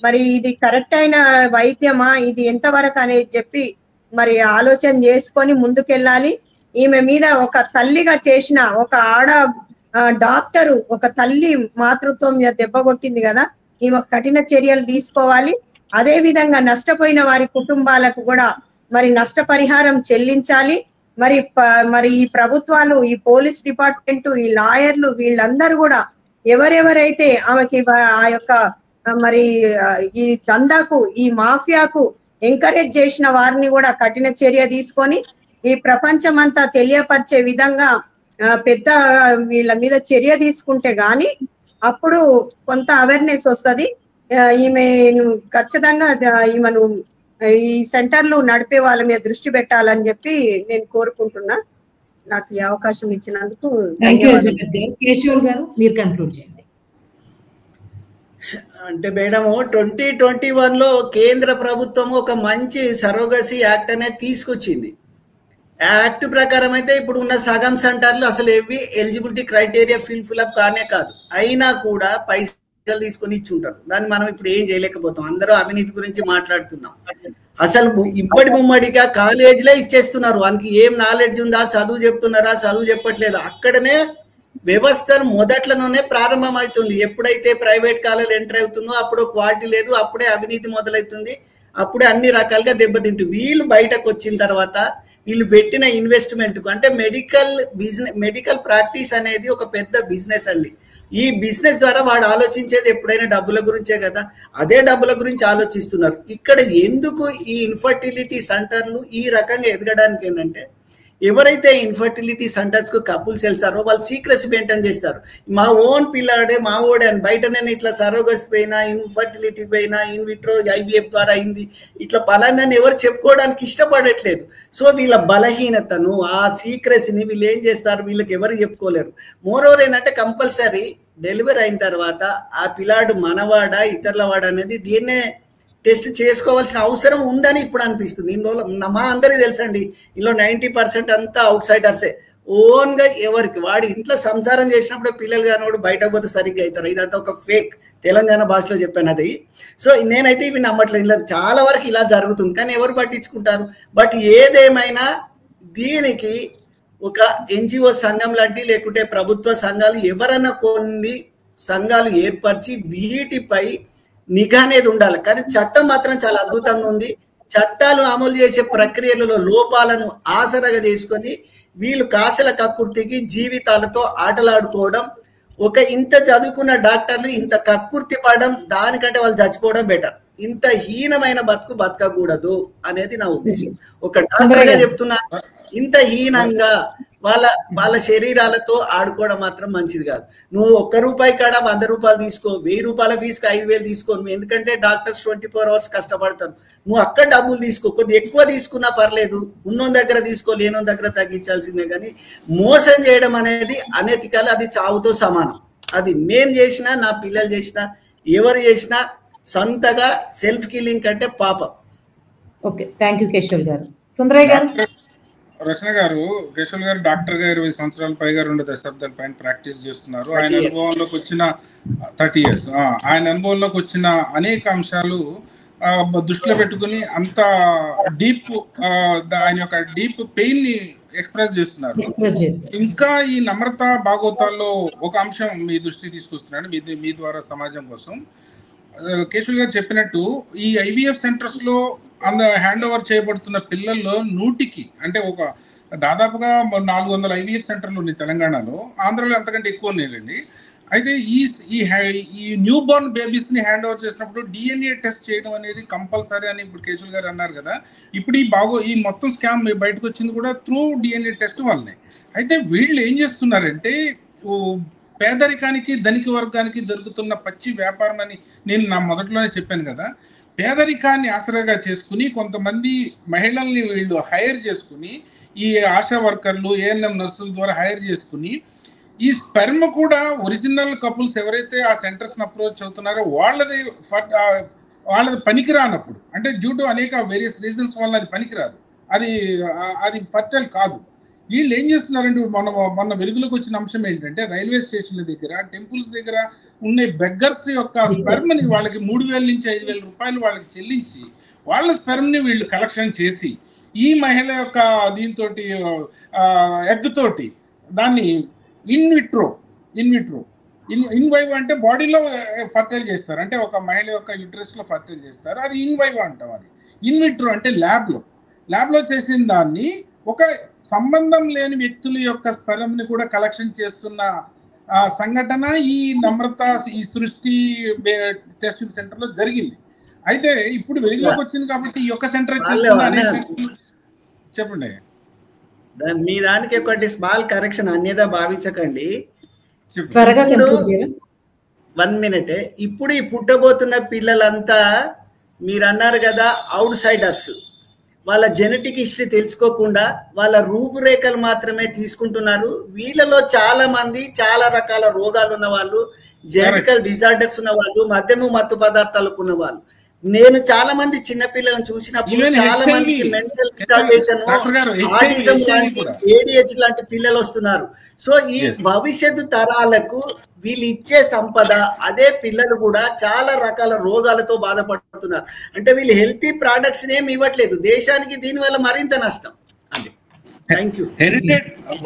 మరి ఇది కరెక్ట్ అయిన వైద్యమా, ఇది ఎంతవరకు అనేది చెప్పి మరి ఆలోచన చేసుకొని ముందుకెళ్ళాలి. ఈమె మీద ఒక తల్లిగా చేసిన ఒక డాక్టరు ఒక తల్లి మాతృత్వం మీద దెబ్బ కొట్టింది కదా, ఈమె కఠిన చర్యలు తీసుకోవాలి. అదే విధంగా నష్టపోయిన వారి కుటుంబాలకు కూడా మరి నష్టపరిహారం చెల్లించాలి. మరి ఈ ప్రభుత్వాలు, ఈ పోలీస్ డిపార్ట్మెంట్, ఈ లాయర్లు వీళ్ళందరూ కూడా ఎవరెవరైతే ఆమెకి ఆ యొక్క మరి ఈ దందాకు, ఈ మాఫియాకు ఎంకరేజ్ చేసిన వారిని కూడా కఠిన చర్య తీసుకొని ఈ ప్రపంచం అంతా తెలియపరిచే విధంగా పెద్ద వీళ్ళ మీద చర్య తీసుకుంటే గాని అప్పుడు కొంత అవేర్నెస్ వస్తుంది. ఈమెను ఖచ్చితంగా ఈమెను ఈ సెంటర్లు నడిపే వాళ్ళ మీద దృష్టి పెట్టాలని చెప్పి నేను కోరుకుంటున్నా. నాకు ఈ అవకాశం ఇచ్చినందుకు కేశవ్ గారు మీరు కన్క్లూడ్ చేయండి. అంటే మేడము 2021లో కేంద్ర ప్రభుత్వం ఒక మంచి సరోగసీ యాక్ట్ అనేది తీసుకొచ్చింది. యాక్ట్ ప్రకారం అయితే ఇప్పుడు ఉన్న సగం సెంటర్లు అసలు ఏవి ఎలిజిబిలిటీ క్రైటీరియా ఫిల్అప్ కానే కాదు, అయినా కూడా పైసలు తీసుకొని ఇచ్చి ఉంటారు. దాన్ని మనం ఇప్పుడు ఏం చేయలేకపోతాం. అందరూ అవినీతి గురించి మాట్లాడుతున్నాం. అసలు ఇప్పటి ముమ్మడిగా కాలేజీలే ఇచ్చేస్తున్నారు. వానికి ఏం నాలెడ్జ్ ఉందా, చదువు చెప్తున్నారా, చదువు చెప్పట్లేదు. అక్కడనే వ్యవస్థను మొదట్లోనే ప్రారంభమవుతుంది. ఎప్పుడైతే ప్రైవేట్ కాలేజీలు ఎంటర్ అవుతుందో అప్పుడు క్వాలిటీ లేదు, అప్పుడే అవినీతి మొదలవుతుంది, అప్పుడే అన్ని రకాలుగా దెబ్బతింటు. వీళ్ళు బయటకు వచ్చిన తర్వాత వీళ్ళు పెట్టిన ఇన్వెస్ట్మెంట్కు అంటే మెడికల్ ప్రాక్టీస్ అనేది ఒక పెద్ద బిజినెస్ అండి. ఈ బిజినెస్ ద్వారా వాడు ఆలోచించేది ఎప్పుడైనా డబ్బుల గురించే కదా, అదే డబ్బుల గురించి ఆలోచిస్తున్నారు. ఇక్కడ ఎందుకు ఈ ఇన్ఫర్టిలిటీ సెంటర్లు ఈ రకంగా ఎదగడానికి ఏంటంటే ఎవరైతే ఇన్ఫర్టిలిటీ సెంటర్స్ కు కపుల్స్ వెళ్తారో వాళ్ళు సీక్రెసీ మెయింటైన్ చేస్తారు. మా ఓన్ పిల్లాడే మా ఓడే అని బయట నేను ఇట్లా సరోగస్ పోయినా, ఇన్ఫర్టిలిటీ పోయినా, ఇన్విట్రో ఐవీఎఫ్ ద్వారా అయింది ఇట్లా పలాందని ఎవరు చెప్పుకోవడానికి ఇష్టపడట్లేదు. సో వీళ్ళ బలహీనతను, ఆ సీక్రెసీని వీళ్ళు ఏం చేస్తారు, వీళ్ళకి ఎవరు చెప్పుకోలేరు. మోరోవర్ ఏంటంటే కంపల్సరీ డెలివరీ అయిన తర్వాత ఆ పిల్లాడు మనవాడా ఇతరుల వాడా అనేది డిఎన్ఏ టెస్ట్ చేసుకోవాల్సిన అవసరం ఉందని ఇప్పుడు అనిపిస్తుంది. ఇన్ని రోజులు మా అందరికీ తెలుసండి, ఇందులో 90% అంతా అవుట్ సైడర్సే. ఓన్గా ఎవరికి వాడి ఇంట్లో సంసారం చేసినప్పుడు పిల్లలు కానివాడు బయట పోతే సరిగ్గా అవుతారు. ఇదంతా ఒక ఫేక్, తెలంగాణ భాషలో చెప్పాను అది. సో నేనైతే ఇవి నమ్మట్లేదు. ఇలా చాలా వరకు ఇలా జరుగుతుంది, కానీ ఎవరు పట్టించుకుంటారు. బట్ ఏదేమైనా దీనికి ఒక ఎన్జిఓ సంఘం లాంటి లేకుంటే ప్రభుత్వ సంఘాలు ఎవరైనా కొన్ని సంఘాలు ఏర్పరిచి వీటిపై నిఘా అనేది ఉండాలి. కానీ చట్టం మాత్రం చాలా అద్భుతంగా ఉంది. చట్టాలు అమలు చేసే ప్రక్రియలలో లోపాలను ఆసరగా చేసుకొని వీళ్ళు కాసల కక్కుర్తికి జీవితాలతో ఆటలాడుకోవడం, ఒక ఇంత చదువుకున్న డాక్టర్లు ఇంత కక్కుర్తి పడడం, దానికంటే వాళ్ళు చచ్చిపోవడం బెటర్. ఇంత హీనమైన బతుకు బతకకూడదు అనేది నా ఉద్దేశం. ఒక డాక్టర్గా చెప్తున్నా, ఇంత హీనంగా వాళ్ళ శరీరాలతో ఆడుకోవడం మాత్రం మంచిది కాదు. నువ్వు ₹1 కాడ 100 రూపాయలు తీసుకో, 1000 రూపాయల ఫీజుకి 5000 తీసుకో. ఎందుకంటే డాక్టర్స్ 24 hours కష్టపడతారు. నువ్వు అక్కడ డబ్బులు తీసుకో, కొద్దిగా ఎక్కువ తీసుకున్నా పర్లేదు, ఉన్నోని దగ్గర తీసుకో, లేనోని దగ్గర తగ్గించాల్సిందే. కానీ మోసం చేయడం అనేది అనెతికల్, అది చావుతో సమానం. అది నేను చేసినా, నా పిల్లలు చేసినా, ఎవరు చేసినా సొంతగా సెల్ఫ్ కిల్లింగ్ కంటే పాపం. ఓకే, థ్యాంక్ యూ కేశవ్ గారు. సుందరయ్య గారు. రచన గారు, కేశవ్ గారు డాక్టర్ గా 20 సంవత్సరాల పైగా 2 దశాబ్దాల పైన ప్రాక్టీస్ చేస్తున్నారు. ఆయన అనుభవంలోకి వచ్చిన 30 years, ఆయన అనుభవంలోకి వచ్చిన అనేక అంశాలు దృష్టిలో పెట్టుకుని అంత డీప్ ఆయన యొక్క డీప్ పెయిన్ ని ఎక్స్ప్రెస్ చేస్తున్నారు. ఇంకా ఈ నమ్రత భాగవతాల్లో ఒక అంశం మీ దృష్టికి తీసుకొస్తున్నాను మీ ద్వారా సమాజం కోసం. కేశవ్ గారు చెప్పినట్టు ఈ ఐవీఎఫ్ సెంటర్స్ లో హ్యాండ్ ఓవర్ చేయబడుతున్న పిల్లల్లో 100కి అంటే ఒక దాదాపుగా 400 ఐవీఎఫ్ సెంటర్లు ఉన్నాయి తెలంగాణలో. ఆంధ్రలో అంతకంటే ఎక్కువ ఉన్నాయండి. అయితే ఈ న్యూ బోర్న్ బేబీస్ ని హ్యాండ్ ఓవర్ చేసినప్పుడు DNA టెస్ట్ చేయడం అనేది కంపల్సరీ అని ఇప్పుడు కేశవ్ గారు అన్నారు కదా. ఇప్పుడు ఈ మొత్తం స్కామ్ బయటకు వచ్చింది కూడా త్రూ DNA టెస్ట్ వల్లనే. అయితే వీళ్ళు ఏం చేస్తున్నారంటే పేదరికానికి ధనిక వర్గానికి జరుగుతున్న పచ్చి వ్యాపారం అని నేను నా మొదట్లోనే చెప్పాను కదా. పేదరికాన్ని ఆసరాగా చేసుకుని కొంతమంది మహిళల్ని వీళ్ళు హైర్ చేసుకుని, ఈ ఆశా వర్కర్లు, ANM నర్సుల ద్వారా హైర్ చేసుకుని, ఈ స్పెర్మ్ కూడా ఒరిజినల్ కపుల్స్ ఎవరైతే ఆ సెంటర్స్ అప్రోచ్ అవుతున్నారో వాళ్ళది పనికిరానప్పుడు, అంటే డ్యూ టు అనేక వేరియస్ రీజన్స్ వల్ల అది పనికిరాదు, అది ఫర్టైల్ కాదు. వీళ్ళు ఏం చేస్తున్నారంటే మొన్న వెలుగులోకి వచ్చిన అంశం ఏంటంటే రైల్వే స్టేషన్ల దగ్గర, టెంపుల్స్ దగ్గర ఉన్న బెగ్గర్స్ యొక్క స్పెర్మ్ ని వాళ్ళకి 3000 నుంచి 5000 రూపాయలు వాళ్ళకి చెల్లించి వాళ్ళ స్పెర్మ్ ని వీళ్ళు కలెక్షన్ చేసి ఈ మహిళ యొక్క దీంతో ఎగ్ తోటి దాన్ని ఇన్వైవ్ అంటే బాడీలో ఫర్టైల్ చేస్తారు. అంటే ఒక మహిళ యొక్క యూట్రస్ లో ఫర్టైల్ చేస్తారు. అది ఇన్వైవ్ అంటాం. అది ఇన్విట్రో అంటే ల్యాబ్లో చేసిన దాన్ని ఒక సంబంధం లేని వ్యక్తుల యొక్క స్పెర్మ్ ని కూడా కలెక్షన్ చేస్తున్న సంఘటన ఈ నమ్రత, ఈ సృష్టి టెస్టింగ్ సెంటర్ లో జరిగింది. అయితే ఇప్పుడు వెలుగులోకి వచ్చింది కాబట్టి ఈ యొక్క సెంటర్ చెప్పండి. మీ దానికి ఒకటి స్మాల్ కరెక్షన్, అన్యదా భావించకండి. 1 minute. ఇప్పుడు ఈ పుట్టబోతున్న పిల్లలంతా మీరు అన్నారు కదా అవుట్ సైడర్స్, వాళ్ళ జెనెటిక్ హిస్టరీ తెలుసుకోకుండా వాళ్ళ రూపురేఖలు మాత్రమే తీసుకుంటున్నారు. వీళ్ళలో చాలా మంది చాలా రకాల రోగాలు ఉన్న వాళ్ళు, జెనెటికల్ డిజార్డర్స్ ఉన్న వాళ్ళు, మద్యము మత్తు పదార్థాలకు ఉన్న వాళ్ళు. నేను చాలా మంది చిన్న పిల్లలను చూసినప్పుడు చాలా మందికి మెంటల్ రిటార్డేషన్, ఆటిజం లాంటి, ADHD లాంటి పిల్లలు వస్తున్నారు. సో ఈ భవిష్యత్తు తరాలకు వీళ్ళు ఇచ్చే సంపద, అదే పిల్లలు కూడా చాలా రకాల రోగాలతో బాధపడుతున్నారు. అంటే వీళ్ళు హెల్తీ ప్రోడక్ట్స్ ఏమి ఇవ్వట్లేదు దేశానికి, దీనివల్ల మరింత నష్టం. అది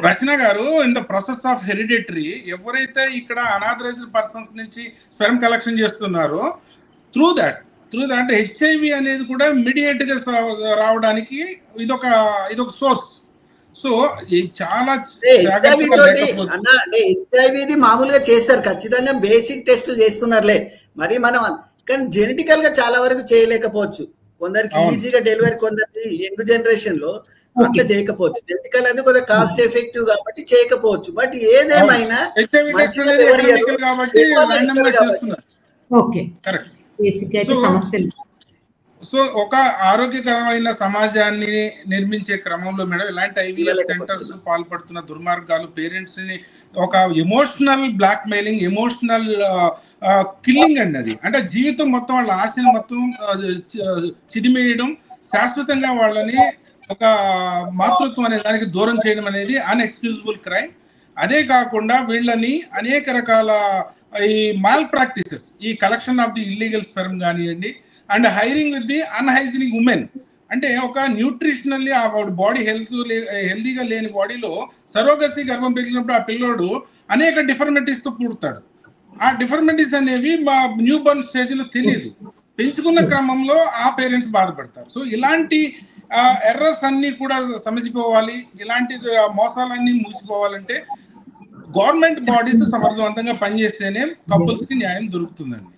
రచన గారు, in the process of hereditary ఎవరైతే ఇక్కడ అనాథరైజ్డ్ పర్సన్స్ నుంచి స్పెర్మ్ కలెక్షన్ చేస్తున్నారో త్రూ దట్ HIV అనేది కూడా ఇమీడియట్ గా రావడానికి ఇదొక సోర్స్. సో చాలా HIV మామూలుగా చేస్తారు, ఖచ్చితంగా బేసిక్ టెస్టులు చేస్తున్నారులే. మరి మనం కానీ జెనెటికల్ గా చాలా వరకు చేయలేకపోవచ్చు. కొందరికి ఈజీగా డెలివరీ, కొందరికి యంగ్ జనరేషన్ లో అట్లా చేయకపోవచ్చు. జెనెటికల్ అనేది కొద్దిగా కాస్ట్ ఎఫెక్టివ్ కాబట్టి చేయకపోవచ్చు. బట్ ఏదేమైనా సో ఒక ఆరోగ్యకరమైన సమాజాన్ని నిర్మించే క్రమంలో మేడం ఇలాంటి ఐవీఎఫ్ సెంటర్స్ పాల్పడుతున్న దుర్మార్గాలు, పేరెంట్స్ ని ఒక emotional blackmailing, emotional killing అండి. అది అంటే జీవితం మొత్తం వాళ్ళ ఆశని మొత్తం చిదిమేయడం, శాశ్వతంగా వాళ్ళని ఒక మాతృత్వం అనే దానికి దూరం చేయడం అనేది అన్ఎక్స్క్యూజబుల్ క్రైమ్. అదే కాకుండా వీళ్ళని అనేక రకాల ఈ మాల్ ప్రాక్టీసెస్, ఈ collection of the illegal sperm కానివ్వండి, and hiring with the unhygienic women, అంటే ఒక న్యూట్రిషనల్లీ ఆ బాడీ హెల్తీగా లేని బాడీలో సరోగసీ గర్భం పెరిగినప్పుడు ఆ పిల్లోడు అనేక డిఫర్మిటీస్ తో పుడతాడు. ఆ డిఫర్మిటీస్ అనేవి మా న్యూ బర్న్ స్టేజ్ లో తెలియదు, పెంచుకున్న క్రమంలో ఆ పేరెంట్స్ బాధపడతారు. సో ఇలాంటి ఎర్రర్స్ అన్ని కూడా సమసిపోవాలి, ఇలాంటి మోసాలన్నీ ముగిసిపోవాలంటే గవర్నమెంట్ బాడీస్ సమర్థవంతంగా పనిచేస్తేనే కపుల్స్ కి న్యాయం దొరుకుతుందండి.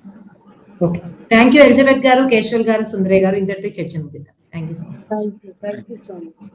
ఓకే, థ్యాంక్ యూ ఎలిజబెత్ గారు, కేశవల్ గారు, సుందరయ్య గారు. ఇంతటితో చర్చ ముగిద్దాం. Thank you so much. Thank you so much.